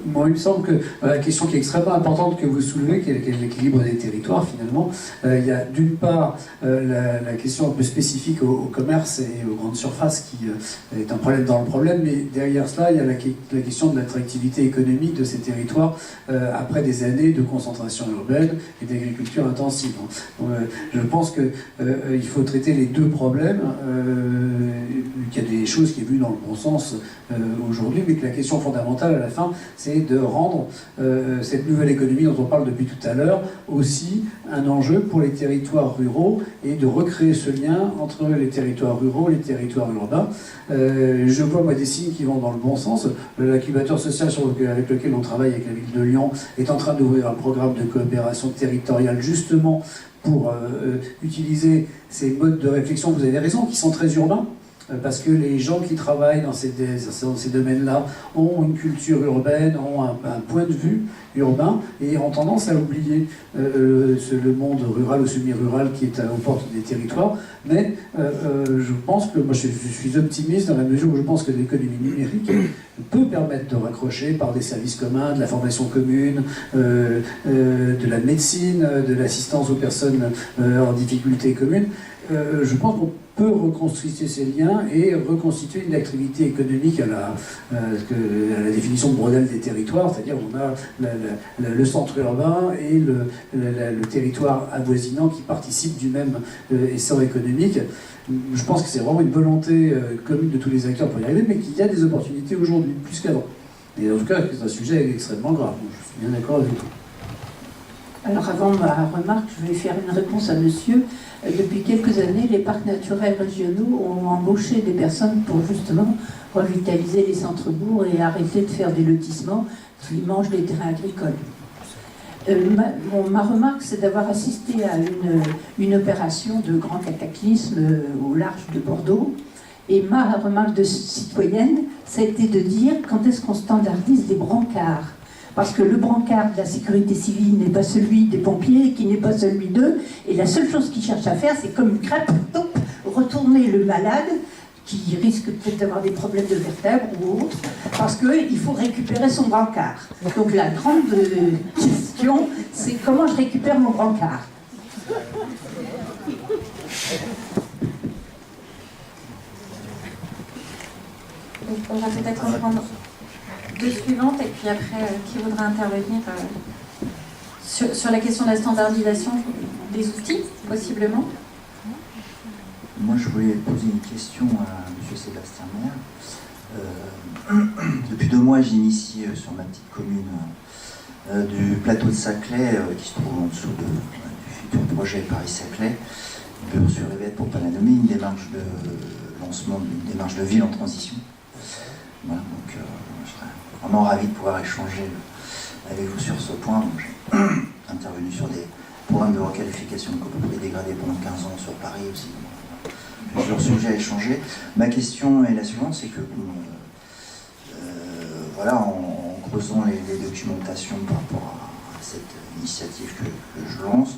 Moi, il me semble que la question qui est extrêmement importante que vous soulevez, qui est l'équilibre des territoires, finalement, il y a d'une part la question un peu spécifique au commerce et aux grandes surfaces qui est un problème dans le problème, mais derrière cela, il y a la question de l'attractivité économique de ces territoires après des années de concentration urbaine et d'agriculture intensive. Je pense qu'il faut traiter les 2 problèmes, qu'il y a des choses qui évoluent dans le bon sens aujourd'hui, mais que la question fondamentale à la fin, c'est de rendre cette nouvelle économie dont on parle depuis tout à l'heure aussi un enjeu pour les territoires ruraux et de recréer ce lien entre les territoires ruraux et les territoires urbains. Je vois moi des signes qui vont dans le bon sens. L'incubateur social avec lequel on travaille avec la ville de Lyon est en train d'ouvrir un programme de coopération territoriale justement pour utiliser ces modes de réflexion, vous avez raison, qui sont très urbains. Parce que les gens qui travaillent dans ces domaines-là ont une culture urbaine, ont un point de vue urbain et ont tendance à oublier le monde rural ou semi-rural qui est aux portes des territoires. Mais je pense que moi je suis optimiste dans la mesure où je pense que l'économie numérique peut permettre de raccrocher par des services communs, de la formation commune, de la médecine, de l'assistance aux personnes en difficulté commune. Je pense qu'on peut reconstituer ces liens et reconstituer une activité économique à la définition de Brodel des territoires, c'est-à-dire on a le centre urbain et le territoire avoisinant qui participent du même essor économique. Je pense que c'est vraiment une volonté commune de tous les acteurs pour y arriver, mais qu'il y a des opportunités aujourd'hui, plus qu'avant. Et en tout cas, c'est un sujet extrêmement grave. Je suis bien d'accord avec vous. Alors avant ma remarque, je vais faire une réponse à monsieur. Depuis quelques années, les parcs naturels régionaux ont embauché des personnes pour justement revitaliser les centres-bourgs et arrêter de faire des lotissements qui mangent les terrains agricoles. Ma remarque, c'est d'avoir assisté à une opération de grand cataclysme au large de Bordeaux. Et ma remarque de citoyenne, ça a été de dire quand est-ce qu'on standardise des brancards. Parce que le brancard de la sécurité civile n'est pas celui des pompiers, qui n'est pas celui d'eux, et la seule chose qu'ils cherchent à faire, c'est comme une crêpe, retourner le malade, qui risque peut-être d'avoir des problèmes de vertèbres ou autres, parce qu'il faut récupérer son brancard. Donc la grande question, c'est comment je récupère mon brancard. Donc, on va peut-être reprendre deux suivantes, et puis après, qui voudra intervenir sur la question de la standardisation des outils, possiblement. Moi, je voulais poser une question à M. Sébastien Maire. Depuis 2 mois, j'initie sur ma petite commune du plateau de Saclay, qui se trouve en dessous du futur projet Paris-Saclay, Bure-sur-Yvette, pour ne pas la nommer, une démarche de lancement d'une démarche de ville en transition. Voilà, donc je serais vraiment ravi de pouvoir échanger avec vous sur ce point. Donc, j'ai intervenu sur des programmes de requalification de copropriété dégradée pendant 15 ans sur Paris aussi. Plusieurs sujets à échanger. Ma question est la suivante, c'est que voilà, en creusant les documentations par rapport à cette initiative que je lance,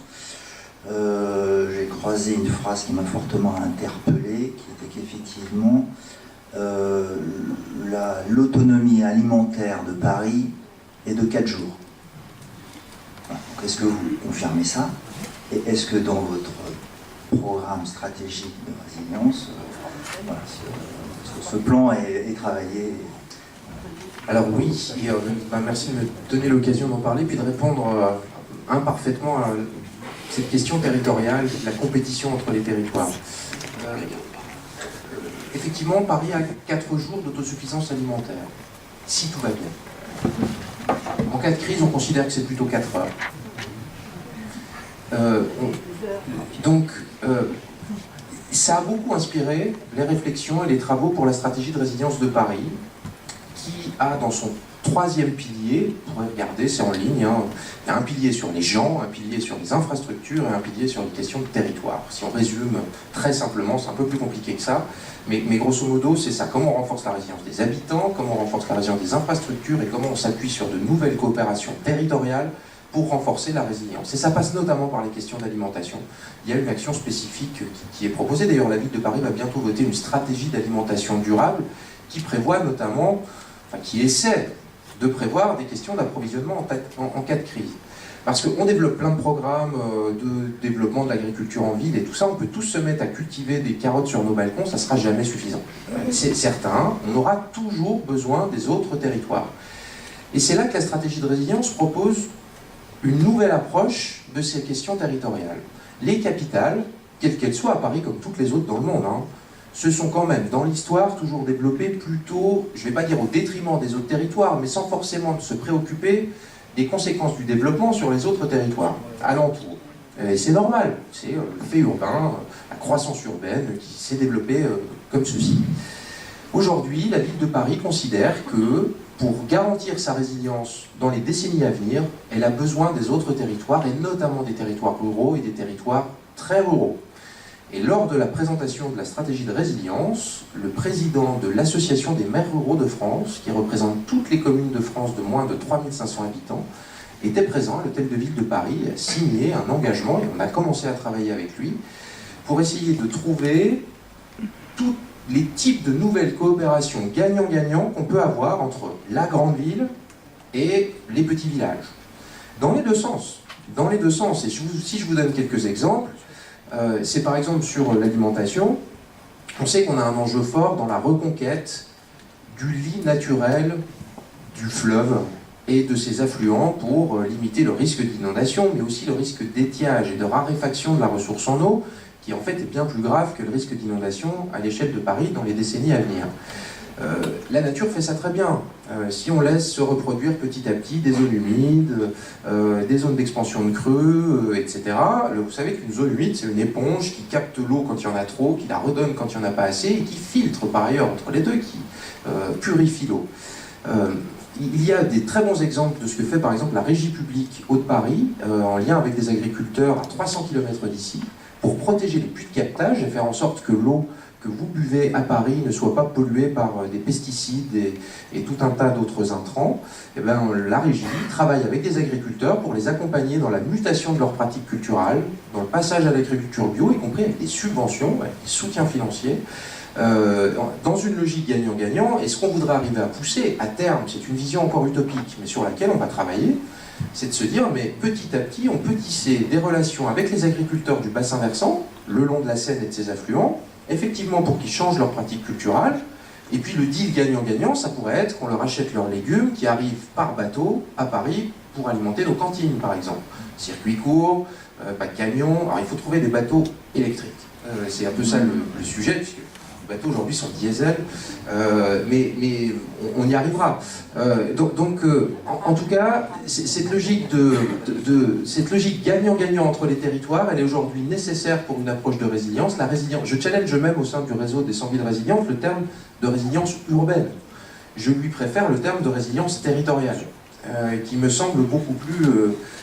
j'ai croisé une phrase qui m'a fortement interpellé, qui était qu'effectivement l'autonomie alimentaire de Paris est de 4 jours. Voilà. Donc est-ce que vous confirmez ça? Et est-ce que dans votre programme stratégique de résilience, voilà, ce plan est travaillé? Alors oui, et, merci de me donner l'occasion d'en parler, puis de répondre imparfaitement à cette question territoriale, la compétition entre les territoires. Effectivement, Paris a 4 jours d'autosuffisance alimentaire, si tout va bien. En cas de crise, on considère que c'est plutôt 4 heures. Ça a beaucoup inspiré les réflexions et les travaux pour la stratégie de résilience de Paris, qui a dans son 3e pilier, vous pourrez regarder, c'est en ligne, hein, il y a un pilier sur les gens, un pilier sur les infrastructures et un pilier sur les questions de territoire. Si on résume très simplement, c'est un peu plus compliqué que ça, mais grosso modo, c'est ça. Comment on renforce la résilience des habitants, comment on renforce la résilience des infrastructures et comment on s'appuie sur de nouvelles coopérations territoriales pour renforcer la résilience. Et ça passe notamment par les questions d'alimentation. Il y a une action spécifique qui est proposée. D'ailleurs, la ville de Paris va bientôt voter une stratégie d'alimentation durable qui prévoit notamment, qui essaie de prévoir des questions d'approvisionnement en cas de crise. Parce qu'on développe plein de programmes de développement de l'agriculture en ville et tout ça, on peut tous se mettre à cultiver des carottes sur nos balcons, ça ne sera jamais suffisant. C'est certain, on aura toujours besoin des autres territoires. Et c'est là que la stratégie de résilience propose une nouvelle approche de ces questions territoriales. Les capitales, quelles qu'elles soient à Paris comme toutes les autres dans le monde, se sont quand même, dans l'histoire, toujours développées plutôt, je ne vais pas dire au détriment des autres territoires, mais sans forcément se préoccuper des conséquences du développement sur les autres territoires alentours. Et c'est normal, c'est le fait urbain, la croissance urbaine qui s'est développée comme ceci. Aujourd'hui, la ville de Paris considère que pour garantir sa résilience dans les décennies à venir, elle a besoin des autres territoires, et notamment des territoires ruraux et des territoires très ruraux. Et lors de la présentation de la stratégie de résilience, le président de l'Association des maires ruraux de France, qui représente toutes les communes de France de moins de 3500 habitants, était présent à l'hôtel de ville de Paris et a signé un engagement, et on a commencé à travailler avec lui, pour essayer de trouver tous les types de nouvelles coopérations gagnant-gagnant qu'on peut avoir entre la grande ville et les petits villages. Dans les deux sens. Dans les deux sens. Et si je vous donne quelques exemples, c'est par exemple sur l'alimentation, on sait qu'on a un enjeu fort dans la reconquête du lit naturel du fleuve et de ses affluents pour limiter le risque d'inondation, mais aussi le risque d'étiage et de raréfaction de la ressource en eau, qui en fait est bien plus grave que le risque d'inondation à l'échelle de Paris dans les décennies à venir. La nature fait ça très bien. Si on laisse se reproduire petit à petit des zones humides, des zones d'expansion de creux, etc. Vous savez qu'une zone humide, c'est une éponge qui capte l'eau quand il y en a trop, qui la redonne quand il n'y en a pas assez, et qui filtre par ailleurs entre les deux, qui purifie l'eau. Il y a des très bons exemples de ce que fait par exemple la Régie publique Hauts-de-Paris, en lien avec des agriculteurs à 300 km d'ici, pour protéger les puits de captage et faire en sorte que l'eau que vous buvez à Paris ne soit pas polluée par des pesticides et tout un tas d'autres intrants, eh bien, la régie travaille avec des agriculteurs pour les accompagner dans la mutation de leurs pratiques culturelles, dans le passage à l'agriculture bio, y compris avec des subventions, avec des soutiens financiers, dans une logique gagnant-gagnant. Et ce qu'on voudrait arriver à pousser à terme, c'est une vision encore utopique, mais sur laquelle on va travailler, c'est de se dire, mais petit à petit, on peut tisser des relations avec les agriculteurs du bassin versant, le long de la Seine et de ses affluents, effectivement pour qu'ils changent leurs pratiques culturelles. Et puis le deal gagnant-gagnant, ça pourrait être qu'on leur achète leurs légumes qui arrivent par bateau à Paris pour alimenter nos cantines, par exemple. Circuit court, pas de camion. Alors il faut trouver des bateaux électriques. C'est un peu ça le sujet, puisque les bateaux aujourd'hui sont diesel, mais on y arrivera. En tout cas, cette logique cette logique gagnant-gagnant entre les territoires, elle est aujourd'hui nécessaire pour une approche de résilience. La résilience, je challenge même au sein du réseau des 100 000 résilientes le terme de résilience urbaine. Je lui préfère le terme de résilience territoriale, qui me semble beaucoup plus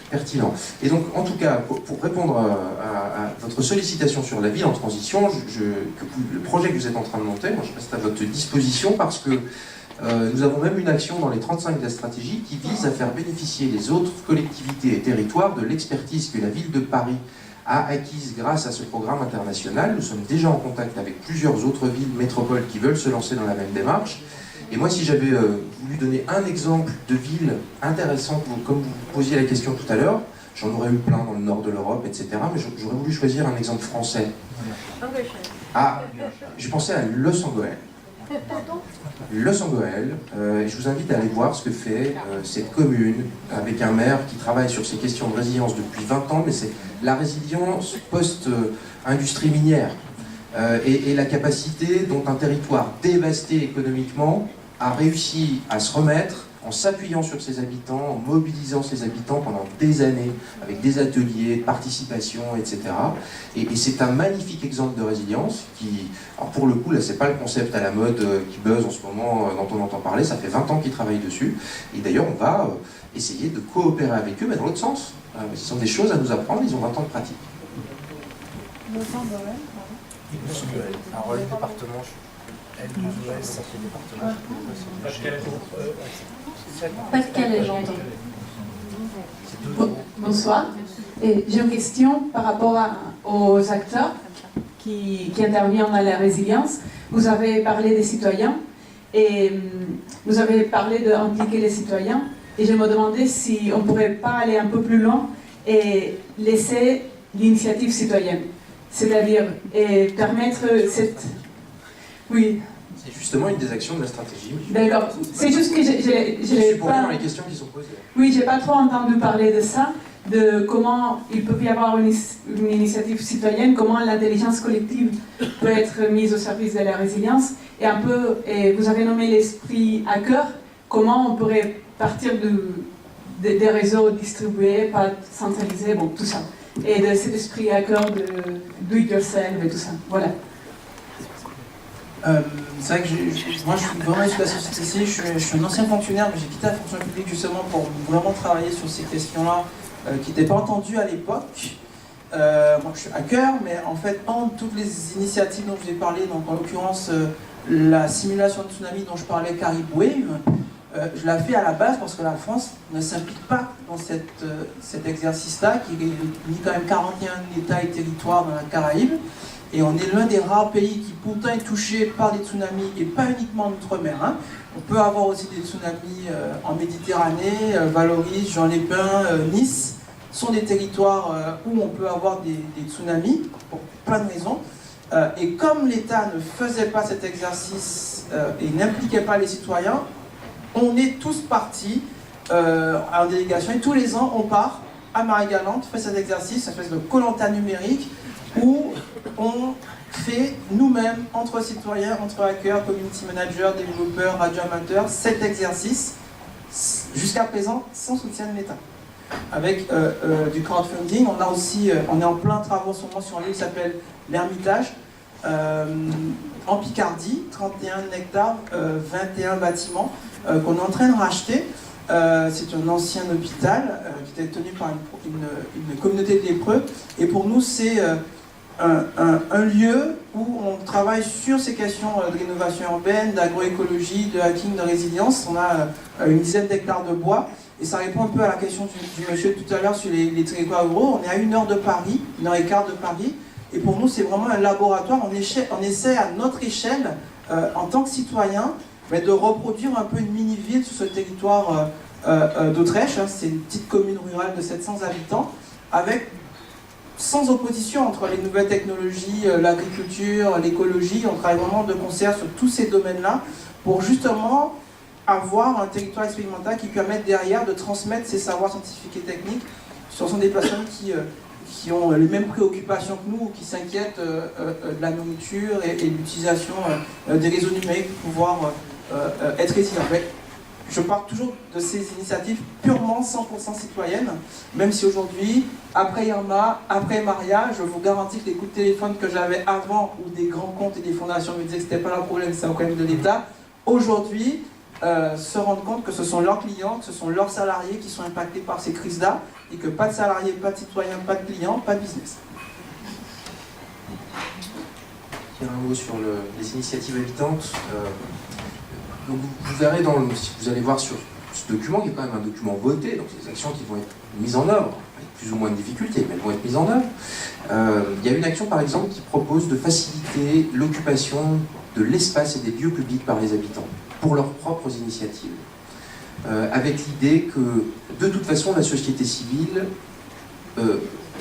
pertinent. Et donc, en tout cas, pour répondre à votre sollicitation sur la ville en transition, le projet que vous êtes en train de monter, moi je reste à votre disposition parce que nous avons même une action dans les 35 de la stratégie qui vise à faire bénéficier les autres collectivités et territoires de l'expertise que la ville de Paris a acquise grâce à ce programme international. Nous sommes déjà en contact avec plusieurs autres villes, métropoles qui veulent se lancer dans la même démarche. Et moi, si j'avais voulu donner un exemple de ville intéressante, comme vous posiez la question tout à l'heure, j'en aurais eu plein dans le nord de l'Europe, etc. Mais j'aurais voulu choisir un exemple français. Ah, j'ai pensé à Los Angeles. Los Angeles, et je vous invite à aller voir ce que fait cette commune, avec un maire qui travaille sur ces questions de résilience depuis 20 ans, mais c'est la résilience post-industrie minière. Et la capacité dont un territoire dévasté économiquement a réussi à se remettre en s'appuyant sur ses habitants, en mobilisant ses habitants pendant des années, avec des ateliers, de participation, etc. Et c'est un magnifique exemple de résilience qui, alors pour le coup, là, c'est pas le concept à la mode qui buzz en ce moment, dont on entend parler, ça fait 20 ans qu'ils travaillent dessus. Et d'ailleurs, on va essayer de coopérer avec eux, mais dans l'autre sens. Ce sont des choses à nous apprendre, ils ont 20 ans de pratique. Alors, le département, ça fait département. Pas-de-Calais, j'entends. Bonsoir. J'ai une question par rapport aux acteurs qui interviennent dans la résilience. Vous avez parlé des citoyens et vous avez parlé d'impliquer les citoyens. Et je me demandais si on ne pourrait pas aller un peu plus loin et laisser l'initiative citoyenne. C'est-à-dire permettre cette... Oui. C'est justement une des actions de la stratégie. D'accord. C'est juste que j'ai pas... dans les questions qui sont posées. Oui, j'ai pas trop entendu parler de ça, de comment il peut y avoir une initiative citoyenne, comment l'intelligence collective peut être mise au service de la résilience, et un peu, et vous avez nommé l'esprit hacker, comment on pourrait partir des réseaux distribués, pas centralisés, bon, tout ça. Et de cet esprit hacker de do it yourself et tout ça. Voilà. C'est vrai que moi je suis vraiment issu de la société civile, je suis un ancien fonctionnaire, mais j'ai quitté la fonction publique justement pour vraiment travailler sur ces questions-là qui n'étaient pas entendues à l'époque. Moi je suis hacker, mais en fait, toutes les initiatives dont je vous ai parlé, donc en l'occurrence la simulation de tsunami dont je parlais, Carib Wave, je l'ai fait à la base parce que la France ne s'implique pas dans cet exercice-là, qui réunit quand même 41 États et territoires dans la Caraïbe. Et on est l'un des rares pays qui pourtant est touché par des tsunamis, et pas uniquement en Outre-mer. Hein. On peut avoir aussi des tsunamis en Méditerranée, Valoris, Jean-les-Pins, Nice, sont des territoires où on peut avoir des tsunamis, pour plein de raisons. Et comme l'État ne faisait pas cet exercice et n'impliquait pas les citoyens, on est tous partis en délégation, et tous les ans on part à Marie-Galante, fait cet exercice, une espèce de Koh-Lanta numérique, où on fait nous-mêmes, entre citoyens, entre hackers, community managers, développeurs, radioamateurs, cet exercice, jusqu'à présent, sans soutien de l'État. Avec du crowdfunding, on a aussi, on est en plein travaux en ce moment sur un lieu qui s'appelle l'Ermitage, en Picardie, 31 hectares, 21 bâtiments, qu'on est en train de racheter. C'est un ancien hôpital qui était tenu par une communauté de lépreux. Et pour nous, c'est un lieu où on travaille sur ces questions de rénovation urbaine, d'agroécologie, de hacking, de résilience. On a une dizaine d'hectares de bois. Et ça répond un peu à la question du monsieur tout à l'heure sur les territoires ruraux. On est à 1 heure de Paris, 1h15 de Paris. Et pour nous, c'est vraiment un laboratoire. On essaie à notre échelle, en tant que citoyen, de reproduire un peu une mini-ville sur ce territoire d'Autrèche. C'est une petite commune rurale de 700 habitants, avec sans opposition entre les nouvelles technologies, l'agriculture, l'écologie. On travaille vraiment de concert sur tous ces domaines-là pour justement avoir un territoire expérimental qui permette derrière de transmettre ces savoirs scientifiques et techniques. Ce sont des personnes qui ont les mêmes préoccupations que nous, qui s'inquiètent de la nourriture et de l'utilisation des réseaux numériques pour pouvoir être résilients. Je parle toujours de ces initiatives purement 100% citoyennes, même si aujourd'hui, après Irma, après Maria, je vous garantis que les coups de téléphone que j'avais avant, où des grands comptes et des fondations me disaient que ce n'était pas leur problème, c'est un problème de l'État, aujourd'hui, se rendent compte que ce sont leurs clients, que ce sont leurs salariés qui sont impactés par ces crises-là, et que pas de salariés, pas de citoyens, pas de clients, pas de business. Il y a un mot sur les initiatives habitantes. Donc vous verrez, si vous allez voir sur ce document, qui est quand même un document voté, donc c'est des actions qui vont être mises en œuvre, avec plus ou moins de difficultés, mais elles vont être mises en œuvre. Il y a une action par exemple qui propose de faciliter l'occupation de l'espace et des lieux publics par les habitants, pour leurs propres initiatives. Avec l'idée que, de toute façon, la société civile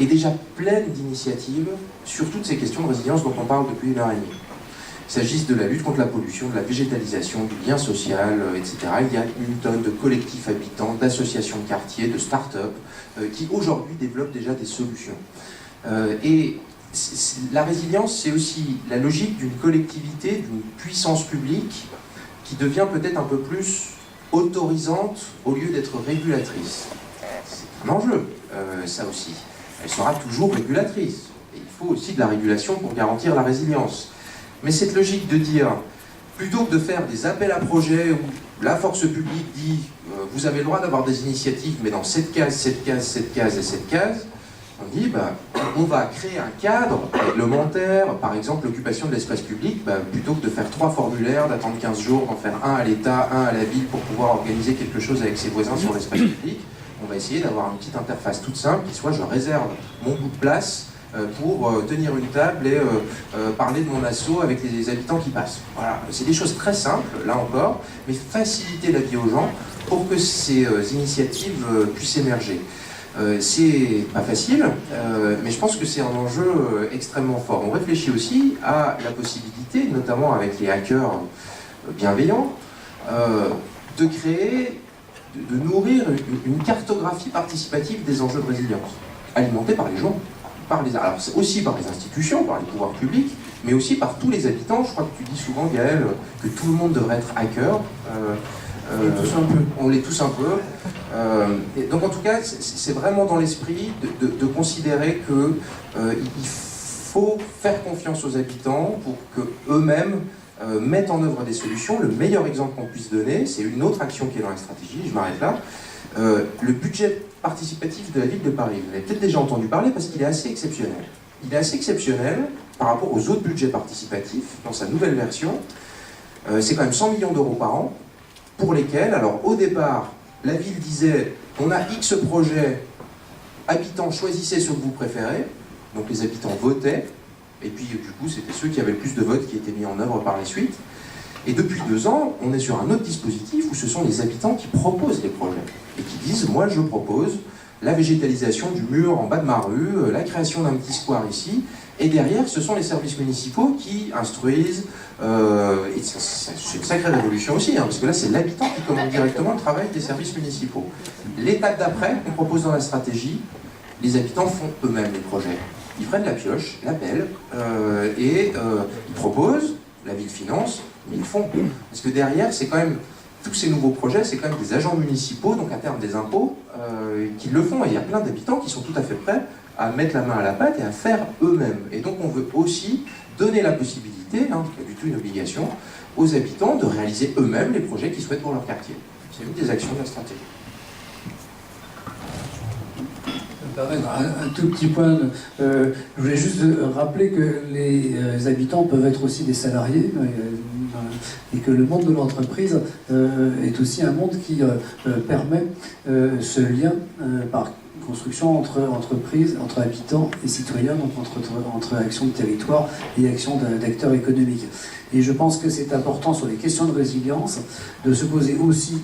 est déjà pleine d'initiatives sur toutes ces questions de résilience dont on parle depuis 1 heure et demie. Qu'il s'agisse de la lutte contre la pollution, de la végétalisation, du lien social, etc. Il y a une tonne de collectifs habitants, d'associations de quartiers, de start-up, qui aujourd'hui développent déjà des solutions. Et la résilience, c'est aussi la logique d'une collectivité, d'une puissance publique qui devient peut-être un peu plus autorisante au lieu d'être régulatrice. C'est un enjeu, ça aussi. Elle sera toujours régulatrice. Et il faut aussi de la régulation pour garantir la résilience. Mais cette logique de dire, plutôt que de faire des appels à projets où la force publique dit vous avez le droit d'avoir des initiatives, mais dans cette case, cette case, cette case et cette case, on dit on va créer un cadre réglementaire, par exemple l'occupation de l'espace public, plutôt que de faire 3 formulaires, d'attendre 15 jours, d'en faire un à l'État, un à la ville pour pouvoir organiser quelque chose avec ses voisins sur l'espace public. On va essayer d'avoir une petite interface toute simple qui soit je réserve mon bout de place pour tenir une table et parler de mon asso avec les habitants qui passent. Voilà, c'est des choses très simples, là encore, mais faciliter la vie aux gens pour que ces initiatives puissent émerger. C'est pas facile, mais je pense que c'est un enjeu extrêmement fort. On réfléchit aussi à la possibilité, notamment avec les hackers bienveillants, de créer, de nourrir une cartographie participative des enjeux de résilience, alimentée par les gens. Alors aussi par les institutions, par les pouvoirs publics, mais aussi par tous les habitants. Je crois que tu dis souvent, Gaël, que tout le monde devrait être hacker. On l'est tous un peu. Et donc en tout cas, c'est vraiment dans l'esprit de considérer qu'il faut faire confiance aux habitants pour qu'eux-mêmes mettent en œuvre des solutions. Le meilleur exemple qu'on puisse donner, c'est une autre action qui est dans la stratégie, je m'arrête là. Le budget participatif de la ville de Paris. Vous avez peut-être déjà entendu parler parce qu'il est assez exceptionnel. Il est assez exceptionnel par rapport aux autres budgets participatifs dans sa nouvelle version. C'est quand même 100 millions d'euros par an pour lesquels, alors au départ, la ville disait on a X projets, habitants choisissez ceux que vous préférez, donc les habitants votaient, et puis du coup c'était ceux qui avaient le plus de votes qui étaient mis en œuvre par la suite. Et depuis 2 ans, on est sur un autre dispositif où ce sont les habitants qui proposent les projets et qui disent moi je propose la végétalisation du mur en bas de ma rue, la création d'un petit square ici, et derrière ce sont les services municipaux qui instruisent, et c'est une sacrée révolution aussi, parce que là c'est l'habitant qui commande directement le travail des services municipaux. L'étape d'après qu'on propose dans la stratégie, les habitants font eux-mêmes les projets. Ils prennent la pioche, l'appellent, et ils proposent, la ville finance, mais ils font. Parce que derrière, c'est quand même, tous ces nouveaux projets, c'est quand même des agents municipaux, donc à terme des impôts, qui le font. Et il y a plein d'habitants qui sont tout à fait prêts à mettre la main à la pâte et à faire eux-mêmes. Et donc on veut aussi donner la possibilité, c'est pas du tout une obligation, aux habitants de réaliser eux-mêmes les projets qu'ils souhaitent pour leur quartier. C'est une des actions de la stratégie. permettre un tout petit point, je voulais juste rappeler que les habitants peuvent être aussi des salariés et que le monde de l'entreprise est aussi un monde qui permet ce lien par construction entre entreprises, entre habitants et citoyens, donc entre action de territoire et action d'acteurs économiques. Et je pense que c'est important sur les questions de résilience de se poser aussi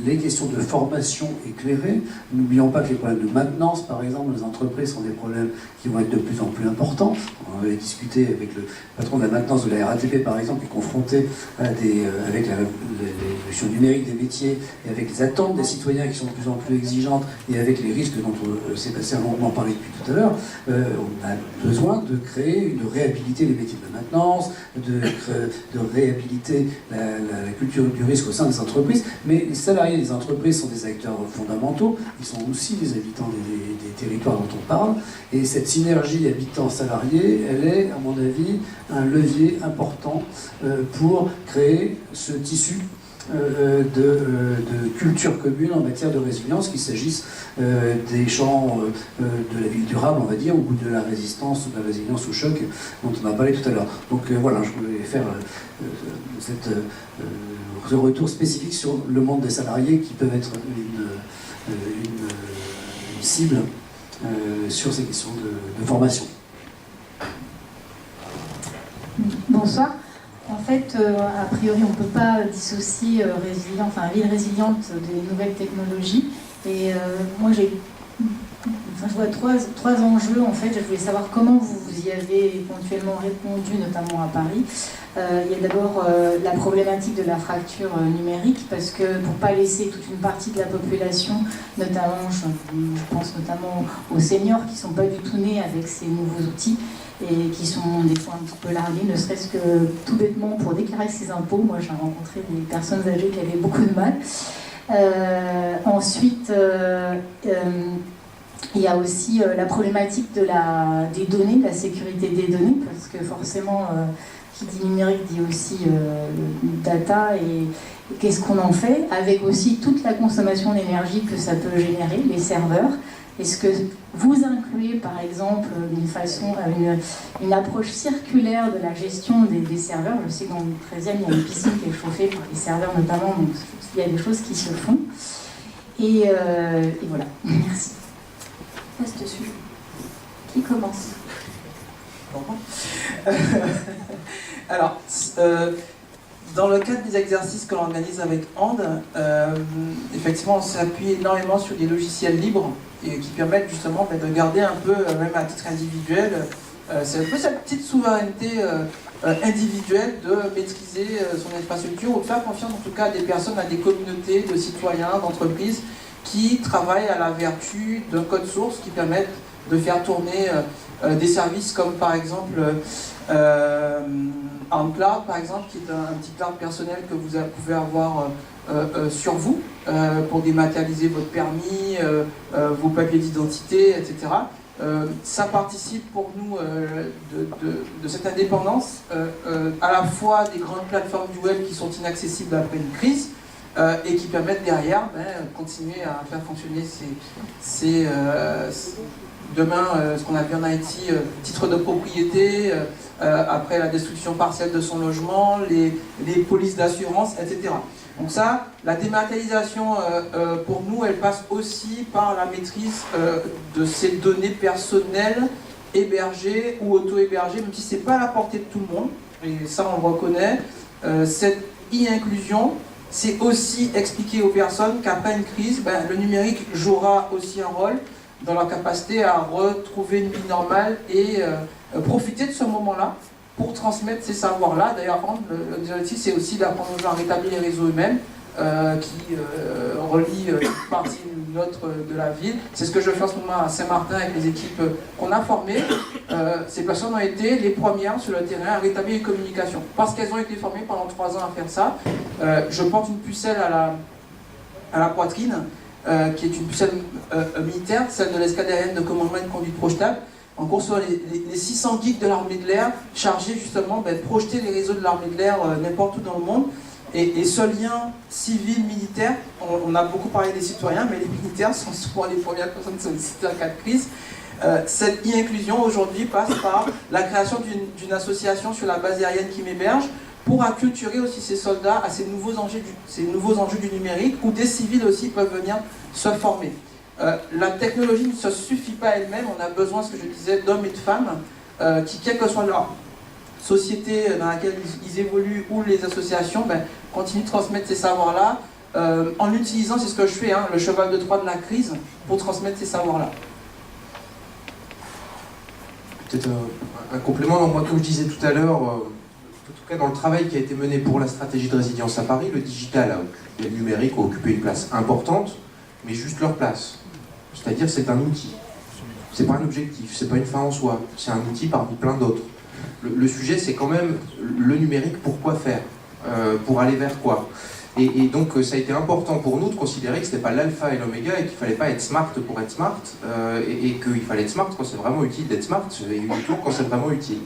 les questions de formation éclairée. N'oublions pas que les problèmes de maintenance, par exemple, les entreprises sont des problèmes qui vont être de plus en plus importants. On avait discuté avec le patron de la maintenance de la RATP, par exemple, qui est confronté à avec l'évolution numérique des métiers et avec les attentes des citoyens qui sont de plus en plus exigeantes et avec les risques dont Sébastien longuement parlé depuis tout à l'heure. On a besoin de créer, de réhabiliter les métiers de la maintenance, de réhabiliter la culture du risque au sein des entreprises, mais les salariés des entreprises sont des acteurs fondamentaux, ils sont aussi des habitants des territoires dont on parle, et cette synergie habitants-salariés, elle est, à mon avis, un levier important pour créer ce tissu de culture commune en matière de résilience, qu'il s'agisse des champs de la ville durable, on va dire, ou de la résistance, de la résilience au choc dont on a parlé tout à l'heure. Donc voilà, je voulais faire ce retour spécifique sur le monde des salariés qui peuvent être une cible sur ces questions de formation. Bonsoir. En fait, a priori, on ne peut pas dissocier ville résiliente des nouvelles technologies. Et moi, je vois trois enjeux. En fait, je voulais savoir comment vous y avez éventuellement répondu, notamment à Paris. Il y a d'abord la problématique de la fracture numérique, parce que pour ne pas laisser toute une partie de la population, notamment, je pense notamment aux seniors qui ne sont pas du tout nés avec ces nouveaux outils, et qui sont des fois un petit peu largués, ne serait-ce que tout bêtement pour déclarer ses impôts. Moi, j'ai rencontré des personnes âgées qui avaient beaucoup de mal. Ensuite, il y a aussi la problématique des données, de la sécurité des données, parce que forcément, qui dit numérique dit aussi data, et qu'est-ce qu'on en fait, avec aussi toute la consommation d'énergie que ça peut générer, les serveurs. Est-ce que vous incluez, par exemple, une approche circulaire de la gestion des serveurs? Je sais que dans le 13e, il y a une piscine qui est chauffée par les serveurs notamment, donc il y a des choses qui se font. Et voilà, merci. Reste sujet. Qui commence? Alors, dans le cadre des exercices que l'on organise avec And, effectivement, on s'appuie énormément sur des logiciels libres et qui permettent justement de garder un peu, même à titre individuel, c'est un peu cette petite souveraineté individuelle de maîtriser son infrastructure ou de faire confiance en tout cas à des personnes, à des communautés de citoyens, d'entreprises qui travaillent à la vertu d'un code source qui permettent de faire tourner des services comme par exemple OnCloud, par exemple, qui est un petit cloud personnel que vous pouvez avoir sur vous pour dématérialiser votre permis, vos papiers d'identité, etc. Ça participe pour nous de cette indépendance, à la fois des grandes plateformes du web qui sont inaccessibles après une crise, et qui permettent derrière continuer à faire fonctionner demain, ce qu'on a vu en Haïti, titre de propriété, après la destruction partielle de son logement, les polices d'assurance, etc. Donc ça, la dématérialisation, pour nous, elle passe aussi par la maîtrise de ces données personnelles hébergées ou auto-hébergées, même si ce n'est pas à la portée de tout le monde, et ça on le reconnaît. Cette e-inclusion, c'est aussi expliquer aux personnes qu'après une crise, le numérique jouera aussi un rôle dans leur capacité à retrouver une vie normale et profiter de ce moment-là pour transmettre ces savoirs-là. D'ailleurs, l'objectif, c'est aussi d'apprendre aux gens à rétablir les réseaux eux-mêmes qui relient une partie ou une autre de la ville. C'est ce que je fais en ce moment à Saint-Martin avec les équipes qu'on a formées. Ces personnes ont été les premières sur le terrain à rétablir les communications. Parce qu'elles ont été formées pendant 3 ans à faire ça. Je porte une pucelle à la poitrine, qui est une pucelle militaire, celle de l'escadre aérienne de commandement et de conduite projetable. On conçoit les 600 geeks de l'armée de l'air chargés justement de projeter les réseaux de l'armée de l'air n'importe où dans le monde. Et ce lien civil-militaire, on a beaucoup parlé des citoyens, mais les militaires sont souvent les premières personnes sollicitées en cas de crise. Cette inclusion aujourd'hui passe par la création d'une association sur la base aérienne qui m'héberge pour acculturer aussi ces soldats à ces nouveaux enjeux du numérique où des civils aussi peuvent venir se former. La technologie ne se suffit pas elle-même, on a besoin, ce que je disais, d'hommes et de femmes qui, quelle que soit leur société dans laquelle ils évoluent ou les associations, continuent de transmettre ces savoirs-là en utilisant, c'est ce que je fais, le cheval de Troie de la crise pour transmettre ces savoirs-là. Peut-être un complément, moi comme je disais tout à l'heure, en tout cas dans le travail qui a été mené pour la stratégie de résilience à Paris, le digital et le numérique ont occupé une place importante, mais juste leur place. C'est-à-dire c'est un outil, c'est pas un objectif, c'est pas une fin en soi, c'est un outil parmi plein d'autres. Le sujet c'est quand même le numérique, pourquoi faire, pour aller vers quoi. Et donc ça a été important pour nous de considérer que ce n'était pas l'alpha et l'oméga et qu'il ne fallait pas être smart pour être smart et qu'il fallait être smart quand c'est vraiment utile d'être smart et uniquement quand c'est vraiment utile.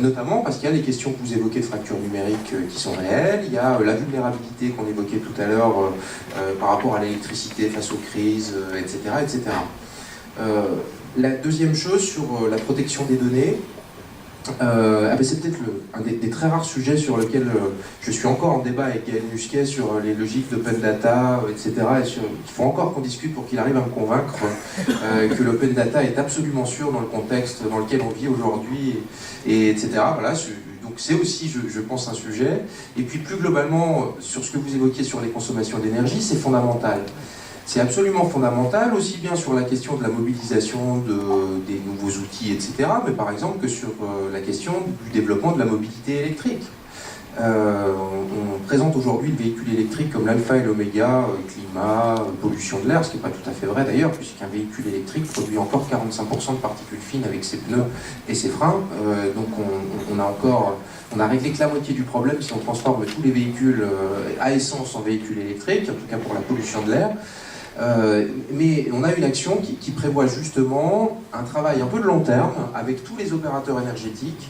Notamment parce qu'il y a les questions que vous évoquez de fracture numérique qui sont réelles, il y a la vulnérabilité qu'on évoquait tout à l'heure par rapport à l'électricité face aux crises, etc. etc. La deuxième chose sur la protection des données, c'est peut-être un des très rares sujets sur lequel je suis encore en débat avec Gaël Musquet sur les logiques d'open data, etc. Il faut encore qu'on discute pour qu'il arrive à me convaincre que l'open data est absolument sûr dans le contexte dans lequel on vit aujourd'hui, etc. Voilà, donc c'est aussi, je pense, un sujet. Et puis plus globalement, sur ce que vous évoquiez sur les consommations d'énergie, c'est fondamental. C'est absolument fondamental, aussi bien sur la question de la mobilisation des nouveaux outils, etc., mais par exemple que sur la question du développement de la mobilité électrique. On présente aujourd'hui le véhicule électrique comme l'alpha et l'oméga, climat, pollution de l'air, ce qui n'est pas tout à fait vrai d'ailleurs, puisqu'un véhicule électrique produit encore 45% de particules fines avec ses pneus et ses freins. Donc on a réglé que la moitié du problème si on transforme tous les véhicules à essence en véhicules électriques, en tout cas pour la pollution de l'air. Mais on a une action qui prévoit justement un travail un peu de long terme avec tous les opérateurs énergétiques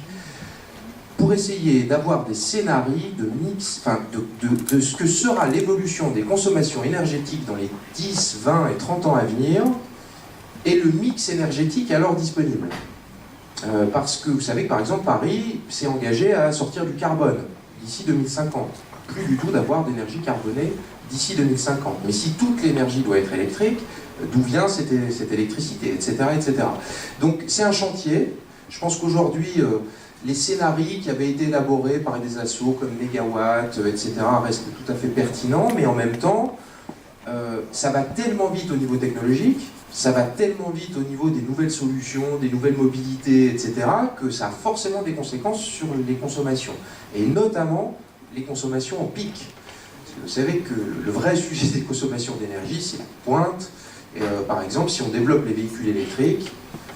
pour essayer d'avoir des scénarios de mix, de ce que sera l'évolution des consommations énergétiques dans les 10, 20 et 30 ans à venir et le mix énergétique alors disponible. Parce que vous savez que par exemple Paris s'est engagé à sortir du carbone d'ici 2050. Plus du tout d'avoir d'énergie carbonée d'ici 2050. Mais si toute l'énergie doit être électrique, d'où vient cette électricité, etc., etc. Donc c'est un chantier. Je pense qu'aujourd'hui, les scénarios qui avaient été élaborés par des assos comme Megawatt, etc., restent tout à fait pertinents, mais en même temps, ça va tellement vite au niveau technologique, ça va tellement vite au niveau des nouvelles solutions, des nouvelles mobilités, etc., que ça a forcément des conséquences sur les consommations. Et notamment les consommations en pic. Vous savez que le vrai sujet des consommations d'énergie, c'est la pointe. Et, par exemple, si on développe les véhicules électriques,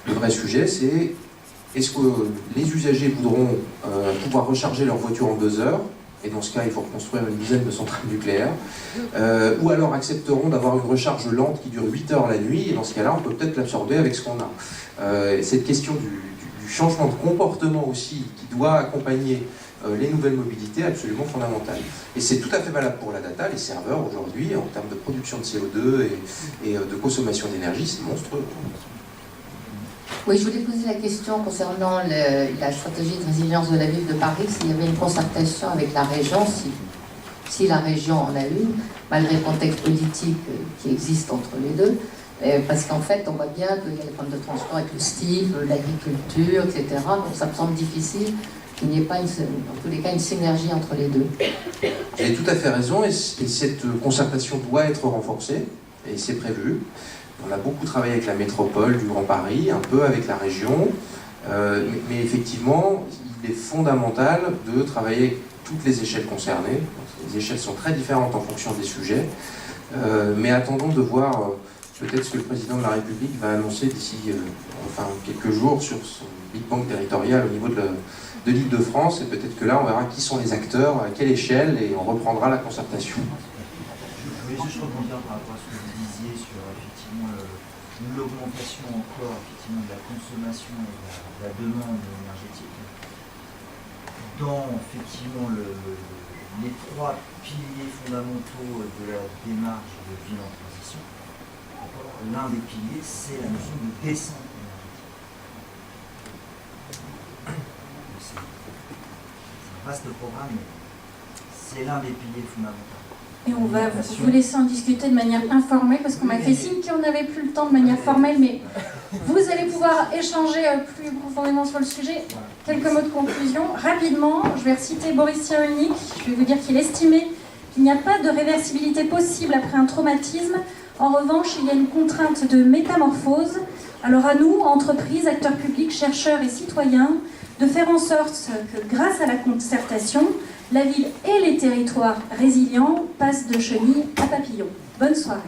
le vrai sujet, c'est est-ce que les usagers voudront pouvoir recharger leur voiture en 2 heures, et dans ce cas, il faut reconstruire une dizaine de centrales nucléaires, ou alors accepteront d'avoir une recharge lente qui dure 8 heures la nuit, et dans ce cas-là, on peut peut-être l'absorber avec ce qu'on a. Cette question du changement de comportement aussi, qui doit accompagner les nouvelles mobilités, absolument fondamentales. Et c'est tout à fait valable pour la data, les serveurs aujourd'hui, en termes de production de CO2 et de consommation d'énergie, c'est monstrueux. Oui, je voulais poser la question concernant la stratégie de résilience de la ville de Paris, s'il y avait une concertation avec la région, si la région en a une, malgré le contexte politique qui existe entre les deux, parce qu'en fait, on voit bien qu'il y a les problèmes de transport avec le style, l'agriculture, etc. Donc ça me semble difficile qu'il n'y ait pas, dans tous les cas, une synergie entre les deux. Vous avez tout à fait raison, et cette concertation doit être renforcée, et c'est prévu. On a beaucoup travaillé avec la métropole du Grand Paris, un peu avec la région, mais effectivement, il est fondamental de travailler avec toutes les échelles concernées. Les échelles sont très différentes en fonction des sujets, mais attendons de voir peut-être ce que le président de la République va annoncer d'ici quelques jours sur son Big Bang territorial au niveau de l'Île-de-France, et peut-être que là on verra qui sont les acteurs, à quelle échelle, et on reprendra la concertation. Je voulais juste rebondir par rapport à ce que vous disiez sur effectivement l'augmentation encore effectivement de la consommation et de la demande énergétique. Dans effectivement les 3 piliers fondamentaux de la démarche de ville en transition. L'un des piliers, c'est la notion de descente énergétique. C'est un vaste programme, mais c'est l'un des piliers fondamentaux. Et on va vous laisser en discuter de manière informelle, parce qu'on m'a fait signe qu'on n'avait plus le temps de manière formelle, mais vous allez pouvoir échanger plus profondément sur le sujet. Quelques mots de conclusion. Rapidement, je vais reciter Boris Cyrulnik. Je vais vous dire qu'il estimait qu'il n'y a pas de réversibilité possible après un traumatisme. En revanche, il y a une contrainte de métamorphose. Alors à nous, entreprises, acteurs publics, chercheurs et citoyens, de faire en sorte que grâce à la concertation, la ville et les territoires résilients passent de chenille à papillon. Bonne soirée.